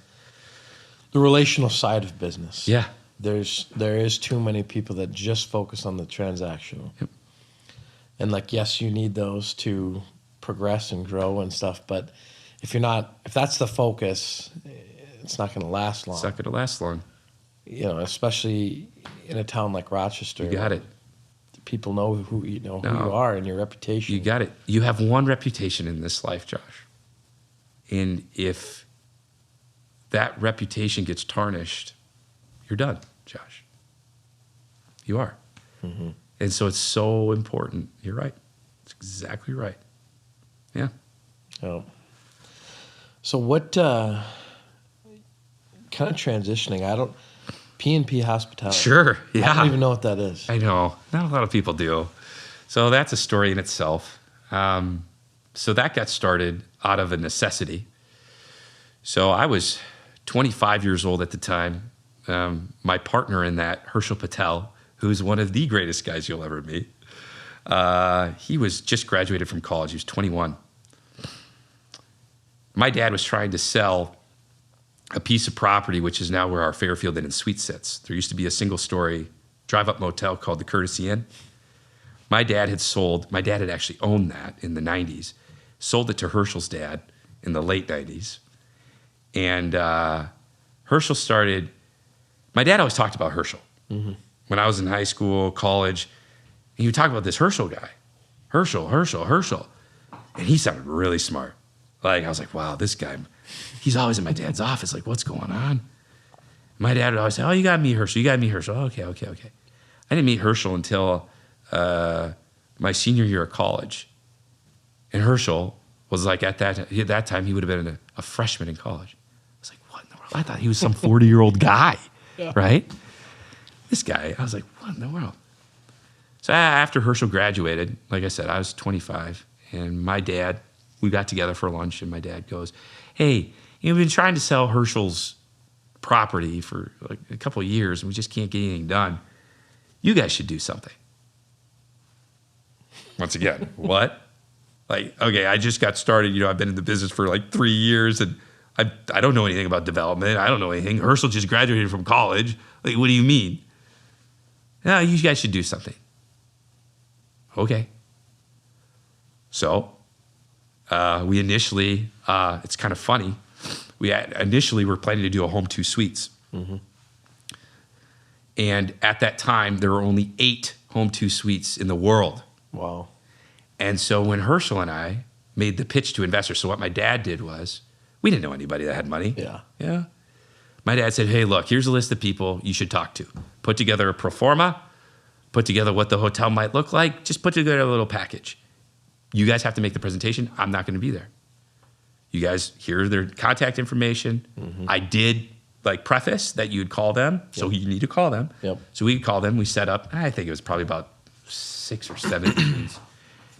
relational side of business. Yeah. There is too many people that just focus on the transactional. Yep. And like, yes, you need those to progress and grow and stuff, but if that's the focus, it's not going to last long. It's not going to last long. You know, especially in a town like Rochester. You got it. People know who you are and your reputation. You got it. You have one reputation in this life, Josh. And if that reputation gets tarnished, you're done, Josh. You are. And so it's so important. You're right. It's exactly right. Yeah. Oh. So what kind of transitioning? P&P Hospitality. Sure. Yeah. I don't even know what that is. I know. Not a lot of people do. So that's a story in itself. So that got started out of a necessity. So I was 25 years old at the time. My partner in that, Herschel Patel, who's one of the greatest guys you'll ever meet, he was just graduated from college. He was 21. My dad was trying to sell a piece of property, which is now where our Fairfield Inn and Suite sits. There used to be a single-story drive-up motel called the Courtesy Inn. My dad had actually owned that in the 90s, sold it to Herschel's dad in the late 90s. And Herschel my dad always talked about Herschel. When I was in high school, college, and he would talk about this Herschel guy. Herschel. And he sounded really smart. Like, I was like, wow, this guy, he's always in my dad's office. Like, what's going on? My dad would always say, oh, you got to meet Herschel. Okay. I didn't meet Herschel until my senior year of college. And Herschel was like, at that time, he would have been a freshman in college. I was like, what in the world? I thought he was some 40-year-old guy, right? This guy, I was like, what in the world? So after Herschel graduated, like I said, I was 25, and my dad, we got together for lunch, and my dad goes, hey, we've been trying to sell Herschel's property for like a couple of years, and we just can't get anything done. You guys should do something. Once again, what? Like, okay, I just got started. You know, I've been in the business for like 3 years, and I don't know anything about development. I don't know anything. Herschel just graduated from college. Like, what do you mean? No, you guys should do something. Okay. So we initially, it's kind of funny. Initially were planning to do a home 2 suites. And at that time, there were only 8 home 2 suites in the world. Wow. And so when Herschel and I made the pitch to investors, so what my dad did was, we didn't know anybody that had money. Yeah. Yeah. My dad said, hey, look, here's a list of people you should talk to. Put together a pro forma, put together what the hotel might look like, just put together a little package. You guys have to make the presentation. I'm not going to be there. You guys, hear their contact information. I did preface that you'd call them. So you need to call them. So we called them. We set up, I think it was probably about 6 or 7 meetings.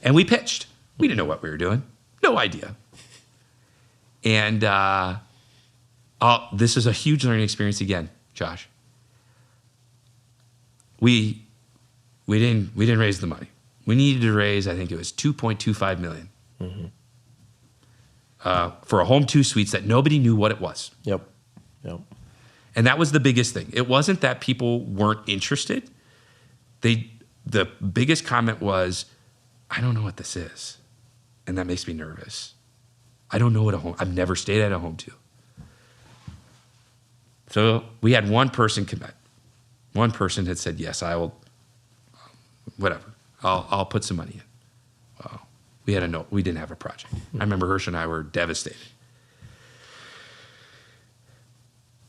And we pitched. We didn't know what we were doing. No idea. And this is a huge learning experience again, Josh. We didn't raise the money. We needed to raise, I think it was $2.25 million for a home 2 suites that nobody knew what it was. Yep. And that was the biggest thing. It wasn't that people weren't interested. The biggest comment was, I don't know what this is. And that makes me nervous. I don't know what I've never stayed at a home 2. So we had one person commit. One person had said, yes, I will, whatever. I'll put some money in. Well, we had a note. We didn't have a project. I remember Hirsch and I were devastated.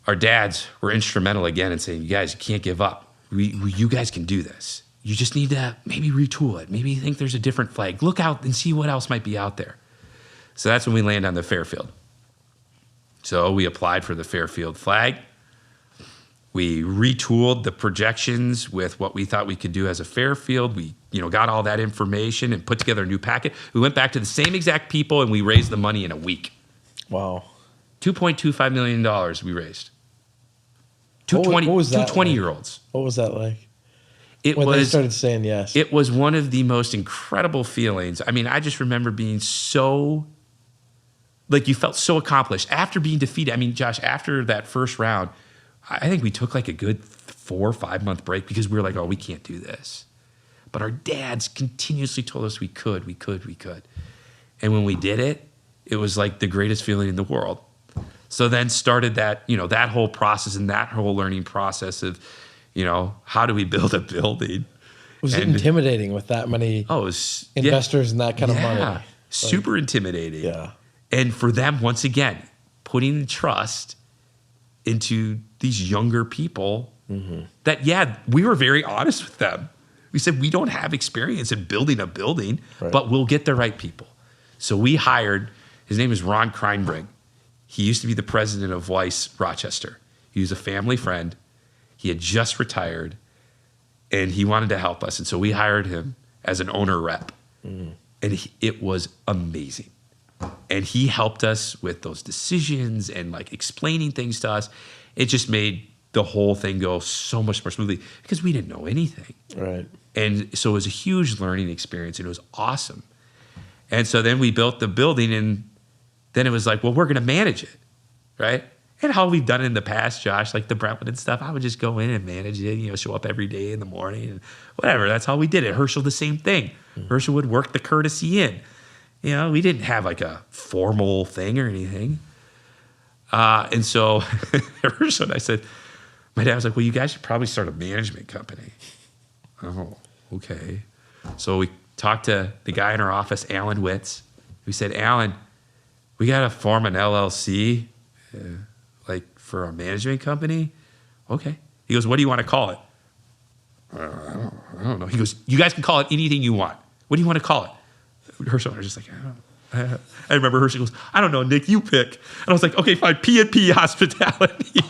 Our dads were instrumental again in saying, you guys, you can't give up. You guys can do this. You just need to maybe retool it. Maybe you think there's a different flag. Look out and see what else might be out there. So that's when we land on the Fairfield. So we applied for the Fairfield flag. We retooled the projections with what we thought we could do as a Fairfield. We got all that information and put together a new packet. We went back to the same exact people and we raised the money in a week. Wow. $2.25 million we raised. What was that 20-year-olds. What was that like? When they started saying yes. It was one of the most incredible feelings. I mean, I just remember being so, you felt so accomplished after being defeated. I mean, Josh, after that first round, I think we took a good 4 or 5 month break because we were like, oh, we can't do this. But our dads continuously told us we could. And when we did it, it was like the greatest feeling in the world. So then started that, that whole process and that whole learning process of, how do we build a building? Was it intimidating with that many investors and that kind of money? Super intimidating. Yeah. And for them, once again, putting the trust into these younger people that, we were very honest with them. We said, we don't have experience in building a building, but we'll get the right people. So we hired, his name is Ron Kreinbrink. He used to be the president of Weiss Rochester. He was a family friend. He had just retired, and he wanted to help us. And so we hired him as an owner rep. And it was amazing. And he helped us with those decisions and explaining things to us. It just made the whole thing go so much more smoothly because we didn't know anything. Right. And so it was a huge learning experience, and it was awesome. And so then we built the building, and then it was well, we're going to manage it, right? And how we've done it in the past, Josh, the Brentwood and stuff, I would just go in and manage it, show up every day in the morning and whatever. That's how we did it. Herschel, the same thing. Herschel would work the courtesy in. We didn't have a formal thing or anything. And so Herschel and I said, my dad was like, well, you guys should probably start a management company. Oh, okay. So we talked to the guy in our office, Alan Witz. We said, Alan, we got to form an LLC for our management company. Okay. He goes, what do you want to call it? I don't know. He goes, you guys can call it anything you want. What do you want to call it? Herschel and I was just I remember Herschel goes, I don't know, Nick, you pick. And I was like, okay, fine, P&P Hospitality.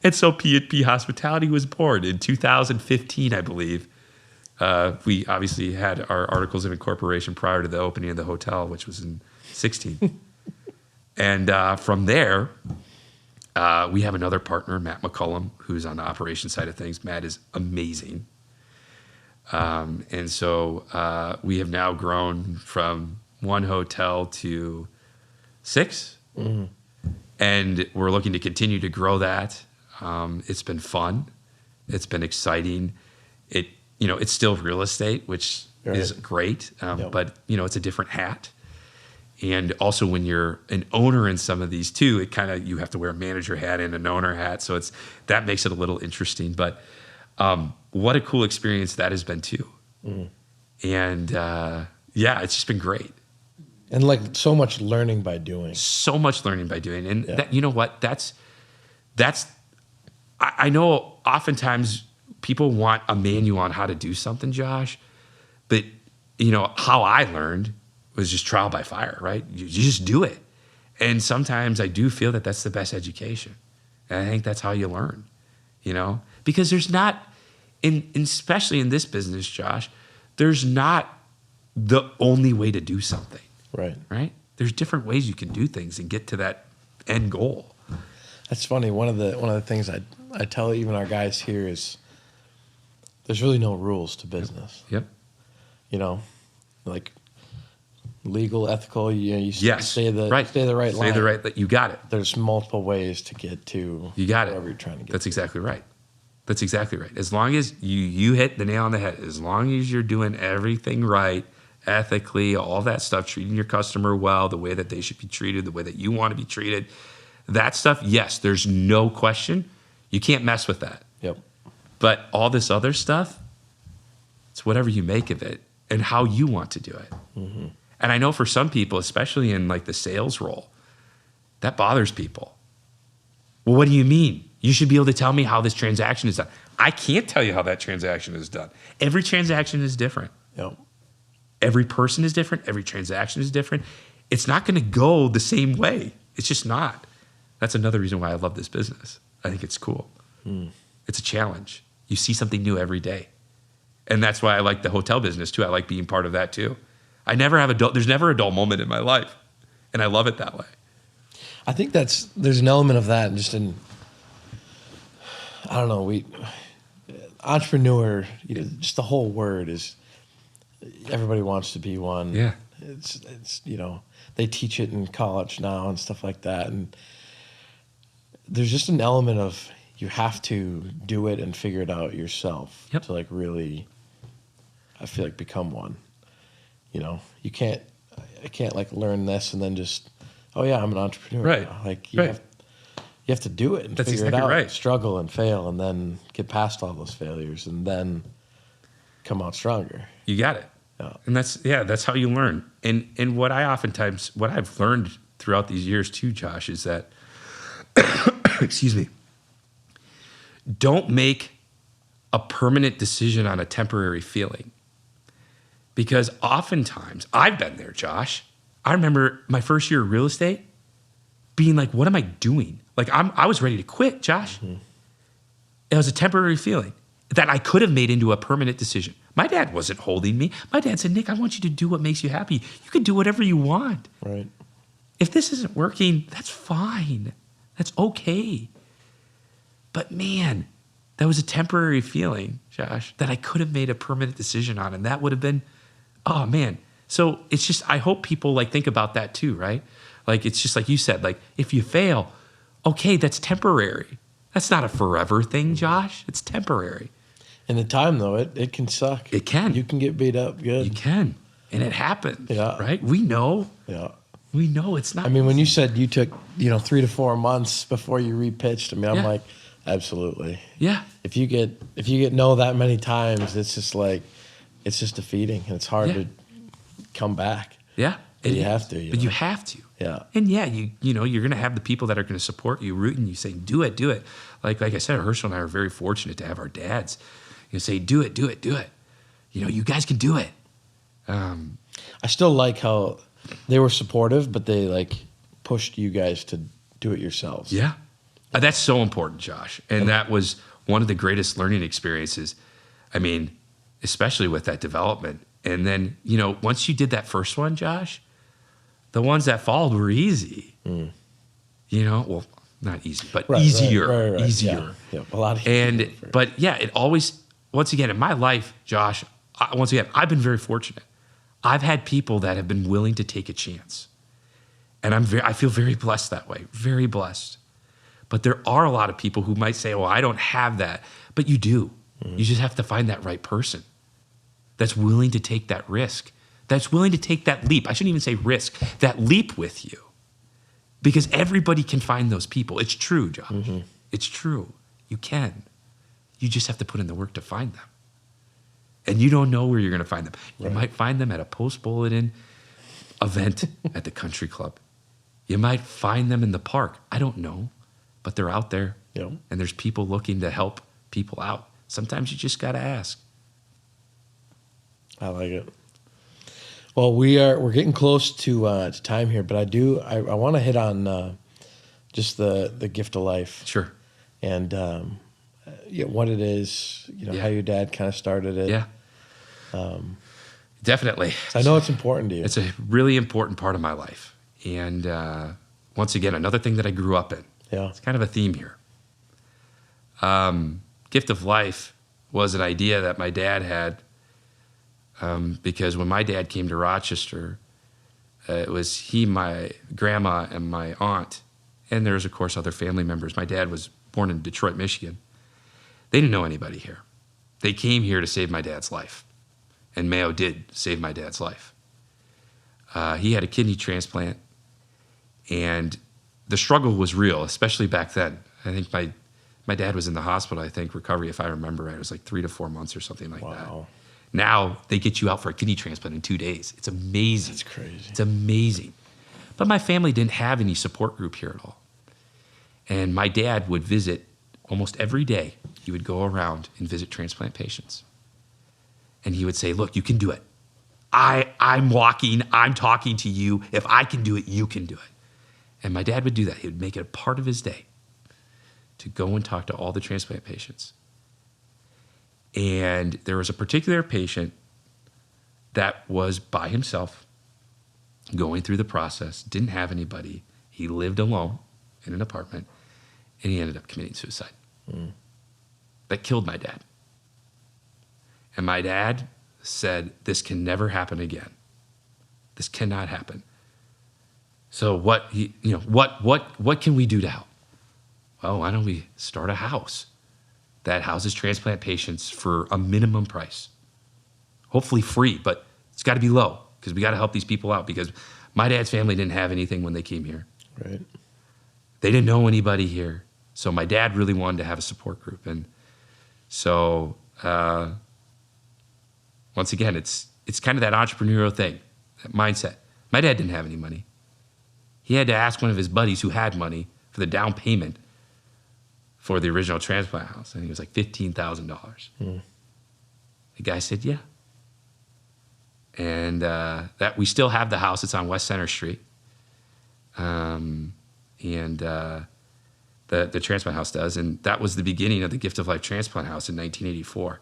And so P&P Hospitality was born in 2015, I believe. We obviously had our articles of incorporation prior to the opening of the hotel, which was in 16. And from there, we have another partner, Matt McCullum, who's on the operations side of things. Matt is amazing. And so we have now grown from 1 hotel to 6. And we're looking to continue to grow that. It's been fun. It's been exciting. It's still real estate, which is great. But, it's a different hat. And also when you're an owner in some of these too, you have to wear a manager hat and an owner hat. So that makes it a little interesting. But what a cool experience that has been too. And it's just been great. And so much learning by doing. So much learning by doing. And that, you know what? That's I know oftentimes people want a manual on how to do something, Josh, but how I learned was just trial by fire, right? You just do it. And sometimes I do feel that that's the best education. And I think that's how you learn, because there's not, especially in this business, Josh, there's not the only way to do something. Right? There's different ways you can do things and get to that end goal. That's funny. One of the things I tell even our guys here is there's really no rules to business. Yep. Like legal, ethical, yes. stay the right line. Stay the right, you got it. There's multiple ways to get to wherever you're trying to get. That's exactly right. That's exactly right. As long as you hit the nail on the head, as long as you're doing everything right, ethically, all that stuff, treating your customer well, the way that they should be treated, the way that you want to be treated, that stuff, yes, there's no question. You can't mess with that. Yep. But all this other stuff, it's whatever you make of it and how you want to do it. Mm-hmm. And I know for some people, especially in like the sales role, that bothers people. Well, what do you mean? You should be able to tell me how this transaction is done. I can't tell you how that transaction is done. Every transaction is different. Yep. Every person is different. Every transaction is different. It's not going to go the same way. It's just not. That's another reason why I love this business. I think it's cool. It's a challenge. You see something new every day. And that's why I like the hotel business too. I like being part of that too. There's never a dull moment in my life. And I love it that way. I think there's an element of that just in, I don't know, entrepreneur, just the whole word is, everybody wants to be one. Yeah. It's they teach it in college now and stuff like that. And there's just an element of you have to do it and figure it out yourself to like really, I feel like, become one. I can't like learn this and then just, oh yeah, I'm an entrepreneur. Right. Now. Like you have to do it and That's figure exactly it out, right. Struggle and fail, and then get past all those failures and then come out stronger. You got it. Yeah. And that's how you learn. And what I've learned throughout these years too, Josh, is that, excuse me, don't make a permanent decision on a temporary feeling. Because oftentimes, I've been there, Josh. I remember my first year of real estate being like, what am I doing? Like I was ready to quit, Josh. Mm-hmm. It was a temporary feeling that I could have made into a permanent decision. My dad wasn't holding me. My dad said, Nick, I want you to do what makes you happy. You can do whatever you want. Right. If this isn't working, that's fine. That's okay. But man, that was a temporary feeling, Josh, that I could have made a permanent decision on. And that would have been, oh man. So it's just, I hope people like think about that too, right? Like, it's just like you said, like if you fail, okay, that's temporary. That's not a forever thing, Josh. It's temporary. In the time though, it can suck. It can. You can get beat up good. You can. And it happens. Yeah. Right? We know. Yeah. We know it's not. I mean, when you said you took, 3 to 4 months before you repitched, I'm like, absolutely. Yeah. If you get no that many times, it's just like, it's just defeating and it's hard to come back. Yeah. But you have to. You have to. Yeah. And you're going to have the people that are going to support you, rooting you, saying, do it. Like I said, Herschel and I are very fortunate to have our dads say, do it. You guys can do it. I still like how they were supportive, but they like pushed you guys to do it yourselves. Yeah. That's so important, Josh. And that was one of the greatest learning experiences. I mean, especially with that development. And then, once you did that first one, Josh, the ones that followed were easy. Well, not easy, but easier. Right. Easier. Yeah. A lot easier. But yeah, it always, once again, in my life, Josh, I've been very fortunate. I've had people that have been willing to take a chance. And I feel very blessed that way, very blessed. But there are a lot of people who might say, well, I don't have that. But you do. Mm-hmm. You just have to find that right person that's willing to take that risk, that's willing to take that leap. I shouldn't even say risk, that leap with you. Because everybody can find those people. It's true, Josh. Mm-hmm. It's true. You can. You just have to put in the work to find them. And you don't know where you're going to find them. You might find them at a post-bulletin event at the country club. You might find them in the park. I don't know. But they're out there Yep. And there's people looking to help people out. Sometimes you just got to ask. I like it. Well, we're getting close to time here, but I want to hit on just the gift of life. Sure. And what it is, how your dad kind of started it. Yeah. Definitely. So I know it's important to you. It's a really important part of my life. And once again, another thing that I grew up in. Yeah. It's kind of a theme here. Gift of life was an idea that my dad had because when my dad came to Rochester, it was he, my grandma, and my aunt. And there's, of course, other family members. My dad was born in Detroit, Michigan. They didn't know anybody here. They came here to save my dad's life. And Mayo did save my dad's life. He had a kidney transplant, and the struggle was real, especially back then. I think my dad was in the hospital, recovery, if I remember right. It was like 3 to 4 months or something like that. Now they get you out for a kidney transplant in 2 days. It's amazing. That's crazy. It's amazing. But my family didn't have any support group here at all. And my dad would visit almost every day. He would go around and visit transplant patients. And he would say, look, you can do it. I'm walking, I'm talking to you. If I can do it, you can do it. And my dad would do that. He would make it a part of his day to go and talk to all the transplant patients. And there was a particular patient that was by himself, going through the process, didn't have anybody. He lived alone in an apartment, and he ended up committing suicide. That killed my dad. And my dad said, this can never happen again. This cannot happen. So what can we do to help? Well, why don't we start a house that houses transplant patients for a minimum price? Hopefully free, but it's got to be low because we got to help these people out, because my dad's family didn't have anything when they came here. Right. They didn't know anybody here. So my dad really wanted to have a support group. And so once again, it's kind of that entrepreneurial thing, that mindset. My dad didn't have any money. He had to ask one of his buddies who had money for the down payment for the original transplant house. I think it was like $15,000. The guy said, yeah. And that we still have the house. It's on West Center Street. The transplant house does. And that was the beginning of the Gift of Life Transplant House in 1984.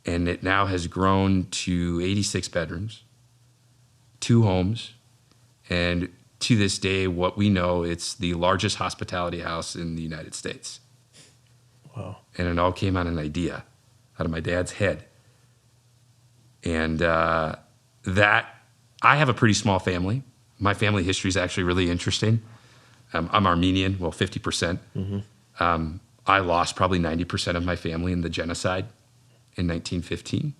And it now has grown to 86 bedrooms, 2 homes, and to this day, what we know, it's the largest hospitality house in the United States. Wow. And it all came out of an idea out of my dad's head. And that, I have a pretty small family. My family history is actually really interesting. I'm Armenian, 50%. I lost probably 90% of my family in the genocide in 1915.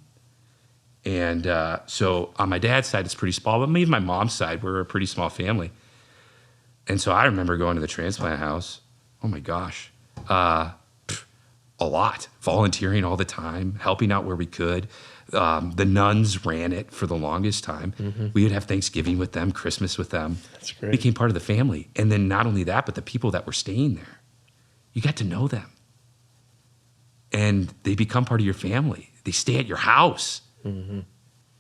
And so on my dad's side, it's pretty small, but even my mom's side, we're a pretty small family. And so I remember going to the transplant house, oh my gosh, a lot, volunteering all the time, helping out where we could. The nuns ran it for the longest time. We would have Thanksgiving with them, Christmas with them. That's great. Became part of the family. And then not only that, but the people that were staying there, you got to know them. And they become part of your family. They stay at your house. And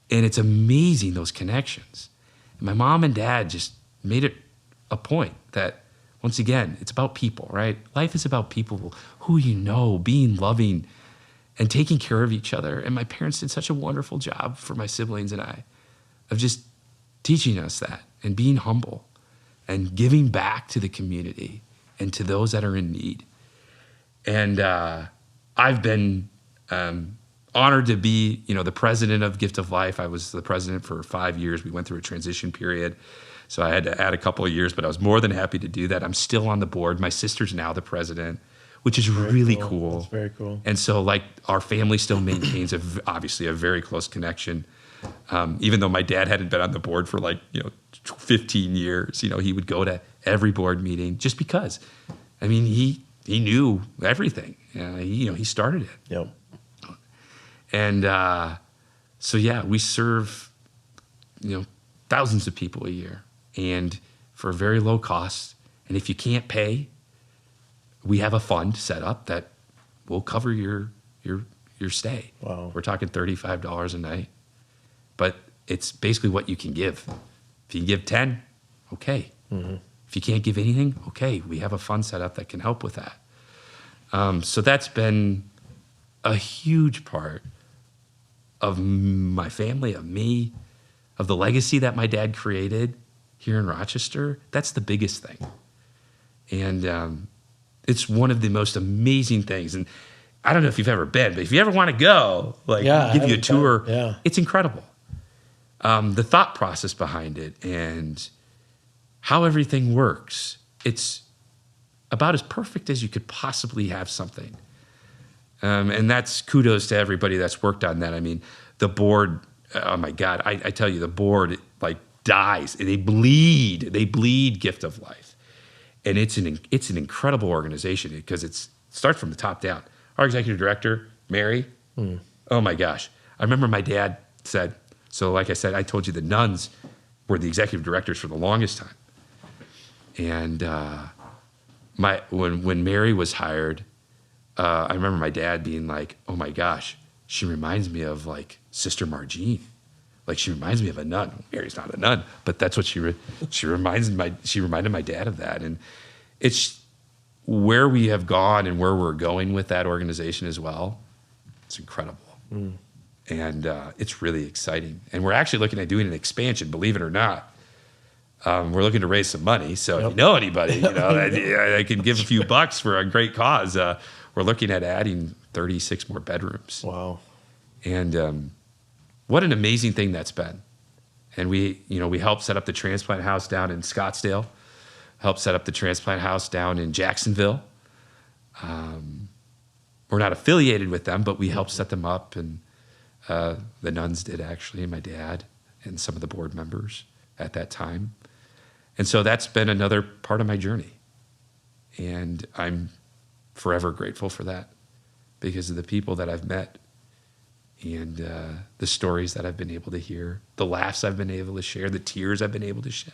it's amazing, those connections. And my mom and dad just made it a point that, once again, it's about people, right? Life is about people who you know, being loving and taking care of each other. And my parents did such a wonderful job for my siblings and I of just teaching us that and being humble and giving back to the community and to those that are in need. And I've been honored to be, the president of Gift of Life. I was the president for 5 years. We went through a transition period, so I had to add a couple of years, but I was more than happy to do that. I'm still on the board. My sister's now the president, which is really cool. That's very cool. And so, our family still maintains obviously a very close connection. Even though my dad hadn't been on the board for 15 years, he would go to every board meeting just because. I mean, he knew everything. He started it. Yep. And so, yeah, we serve, thousands of people a year, and for a very low cost. And if you can't pay, we have a fund set up that will cover your stay. Wow. We're talking $35 a night, but it's basically what you can give. If you can give 10, okay. If you can't give anything, okay. We have a fund set up that can help with that. So that's been a huge part of my family, of me, of the legacy that my dad created here in Rochester. That's the biggest thing. And it's one of the most amazing things. And I don't know if you've ever been, but if you ever want to go, give you a tour, it's incredible. The thought process behind it and how everything works, it's about as perfect as you could possibly have something. And that's kudos to everybody that's worked on that. I mean, the board, oh my God, I tell you, the board dies. They bleed gift of life. And it's an incredible organization because it starts from the top down. Our executive director, Mary, oh my gosh. I remember my dad said, so like I said, I told you the nuns were the executive directors for the longest time. And when Mary was hired, I remember my dad being like, oh my gosh, she reminds me of Sister Margine. She reminds me of a nun. Mary's not a nun, but that's what she reminded my dad of that. And it's where we have gone and where we're going with that organization as well. It's incredible. And it's really exciting. And we're actually looking at doing an expansion, believe it or not. We're looking to raise some money. So if you know anybody, that can give a few bucks for a great cause, we're looking at adding 36 more bedrooms. Wow. And what an amazing thing that's been. And we helped set up the transplant house down in Scottsdale, helped set up the transplant house down in Jacksonville. We're not affiliated with them, but we helped set them up. And the nuns did actually, and my dad and some of the board members at that time. And so that's been another part of my journey. And I'm forever grateful for that because of the people that I've met and the stories that I've been able to hear, the laughs I've been able to share, the tears I've been able to shed.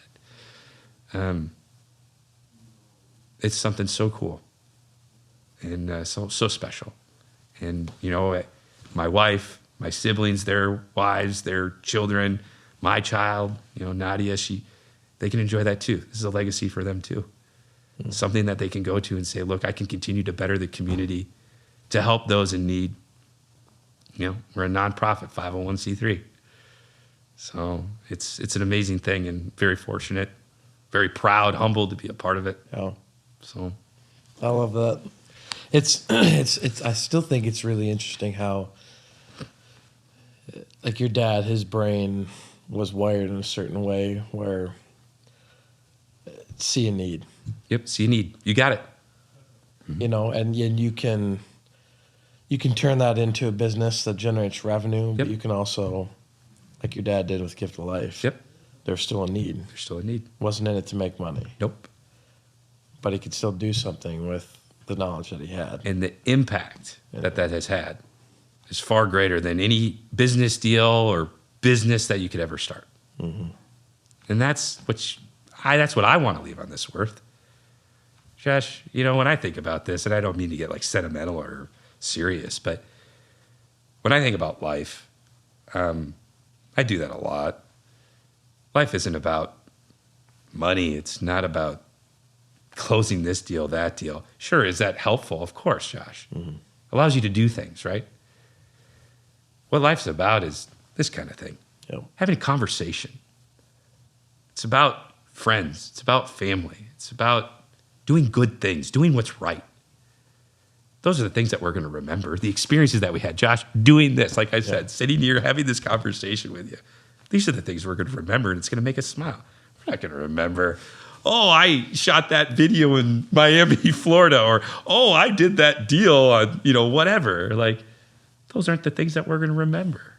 It's something so cool and so special. And, my wife, my siblings, their wives, their children, my child, Nadia, they can enjoy that too. This is a legacy for them too. Something that they can go to and say, look, I can continue to better the community to help those in need. We're a nonprofit, 501c3. So it's an amazing thing and very fortunate, very proud, humbled to be a part of it. Yeah. So I love that. It's I still think it's really interesting how your dad, his brain was wired in a certain way where see a need. Yep, see a need. You got it. And you can turn that into a business that generates revenue, but you can also, like your dad did with Gift of Life. Yep. There's still a need. There's still a need. Wasn't in it to make money. Nope. But he could still do something with the knowledge that he had. And the impact that has had is far greater than any business deal or business that you could ever start. And that's what I want to leave on this earth. Josh, when I think about this, and I don't mean to get sentimental or serious, but when I think about life, I do that a lot. Life isn't about money. It's not about closing this deal, that deal. Sure, is that helpful? Of course, Josh. Allows you to do things, right? What life's about is this kind of thing. Yep. Having a conversation. It's about friends. It's about family. It's about doing good things, doing what's right. Those are the things that we're going to remember. The experiences that we had. Josh, doing this, like I said, sitting here, having this conversation with you. These are the things we're going to remember, and it's going to make us smile. We're not going to remember, I shot that video in Miami, Florida, or, I did that deal on, whatever. Those aren't the things that we're going to remember.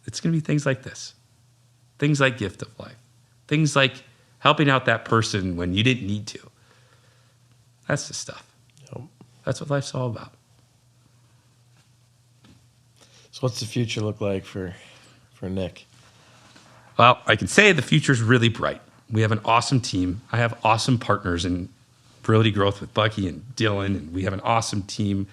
It's going to be things like this. Things like Gift of Life. Things like helping out that person when you didn't need to. That's the stuff. Yep. That's what life's all about. So what's the future look like for Nick? Well, I can say the future's really bright. We have an awesome team. I have awesome partners in Realty Growth with Bucky and Dylan, and we have an awesome team.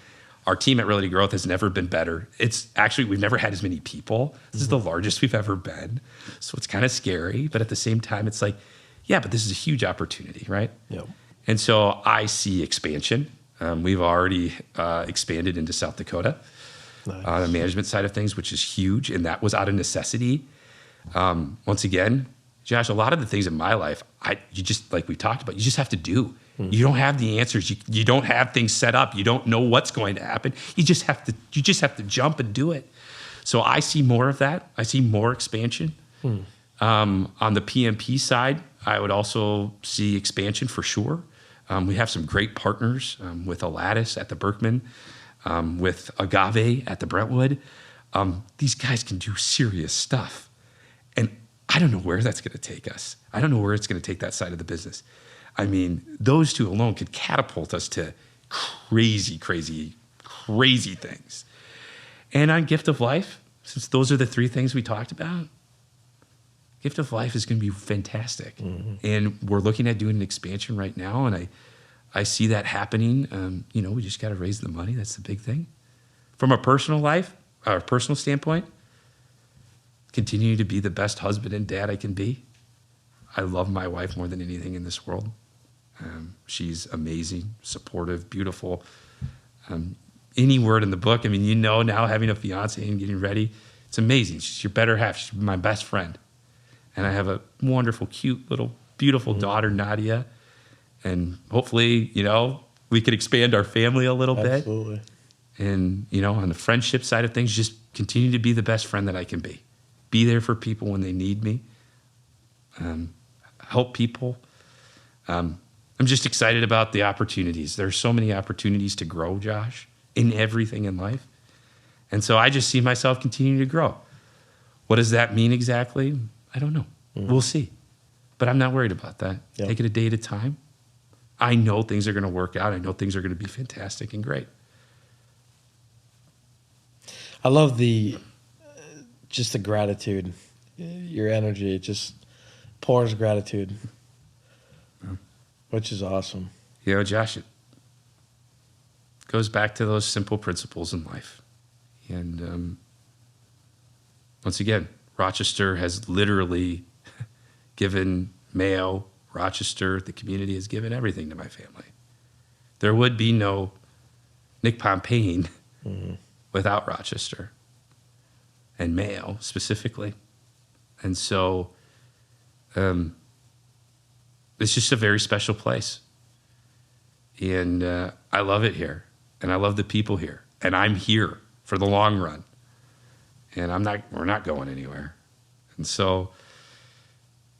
Our team at Realty Growth has never been better. It's actually, we've never had as many people. This is the largest we've ever been. So it's kind of scary, but at the same time, it's like, yeah, but this is a huge opportunity, right? Yep. And so I see expansion. We've already expanded into South Dakota on the management side of things, which is huge. And that was out of necessity. Once again, Josh, a lot of the things in my life, you just, like we talked about, you just have to do. You don't have the answers. You don't have things set up. You don't know what's going to happen. You just have to jump and do it. So I see more of that. I see more expansion. On the P&P side, I would also see expansion for sure. We have some great partners with Aladdis at the Berkman, with Agave at the Brentwood. These guys can do serious stuff. And I don't know where that's going to take us. I don't know where it's going to take that side of the business. I mean, those two alone could catapult us to crazy, crazy, crazy things. And on Gift of Life, since those are the three things we talked about, Gift of Life is going to be fantastic. And we're looking at doing an expansion right now, and I see that happening. We just got to raise the money. That's the big thing. From a personal life, or personal standpoint, continue to be the best husband and dad I can be. I love my wife more than anything in this world. She's amazing, supportive, beautiful. Any word in the book, I mean, now having a fiance and getting ready, it's amazing. She's your better half. She's my best friend. And I have a wonderful, cute, little, beautiful daughter, Nadia. And hopefully, we could expand our family a little bit. Absolutely. And, on the friendship side of things, just continue to be the best friend that I can be. Be there for people when they need me. Help people. I'm just excited about the opportunities. There's so many opportunities to grow, Josh, in everything in life. And so I just see myself continuing to grow. What does that mean exactly? I don't know. We'll see. But I'm not worried about that. Yep. Take it a day at a time. I know things are going to work out. I know things are going to be fantastic and great. I love just the gratitude, your energy. It just pours gratitude, which is awesome. Josh, it goes back to those simple principles in life. And once again, Rochester has literally given Mayo, Rochester, the community has given everything to my family. There would be no Nick Pompeian without Rochester and Mayo specifically. And so it's just a very special place. And I love it here. And I love the people here. And I'm here for the long run. And we're not going anywhere. And so,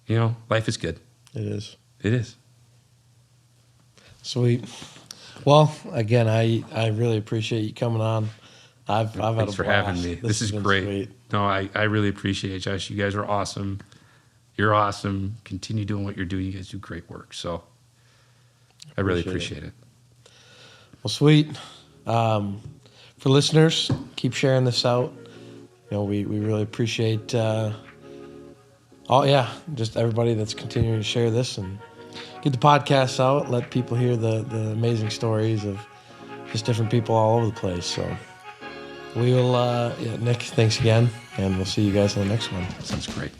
life is good. It is. It is. Sweet. Well, again, I really appreciate you coming on. I've had a blast. Thanks for having me. This is great. Sweet. No, I really appreciate it, Josh. You guys are awesome. You're awesome. Continue doing what you're doing. You guys do great work. So I really appreciate it. Well, sweet. For listeners, keep sharing this out. We really appreciate just everybody that's continuing to share this and get the podcast out. Let people hear the amazing stories of just different people all over the place. So we will, Nick, thanks again, and we'll see you guys in the next one. Sounds great.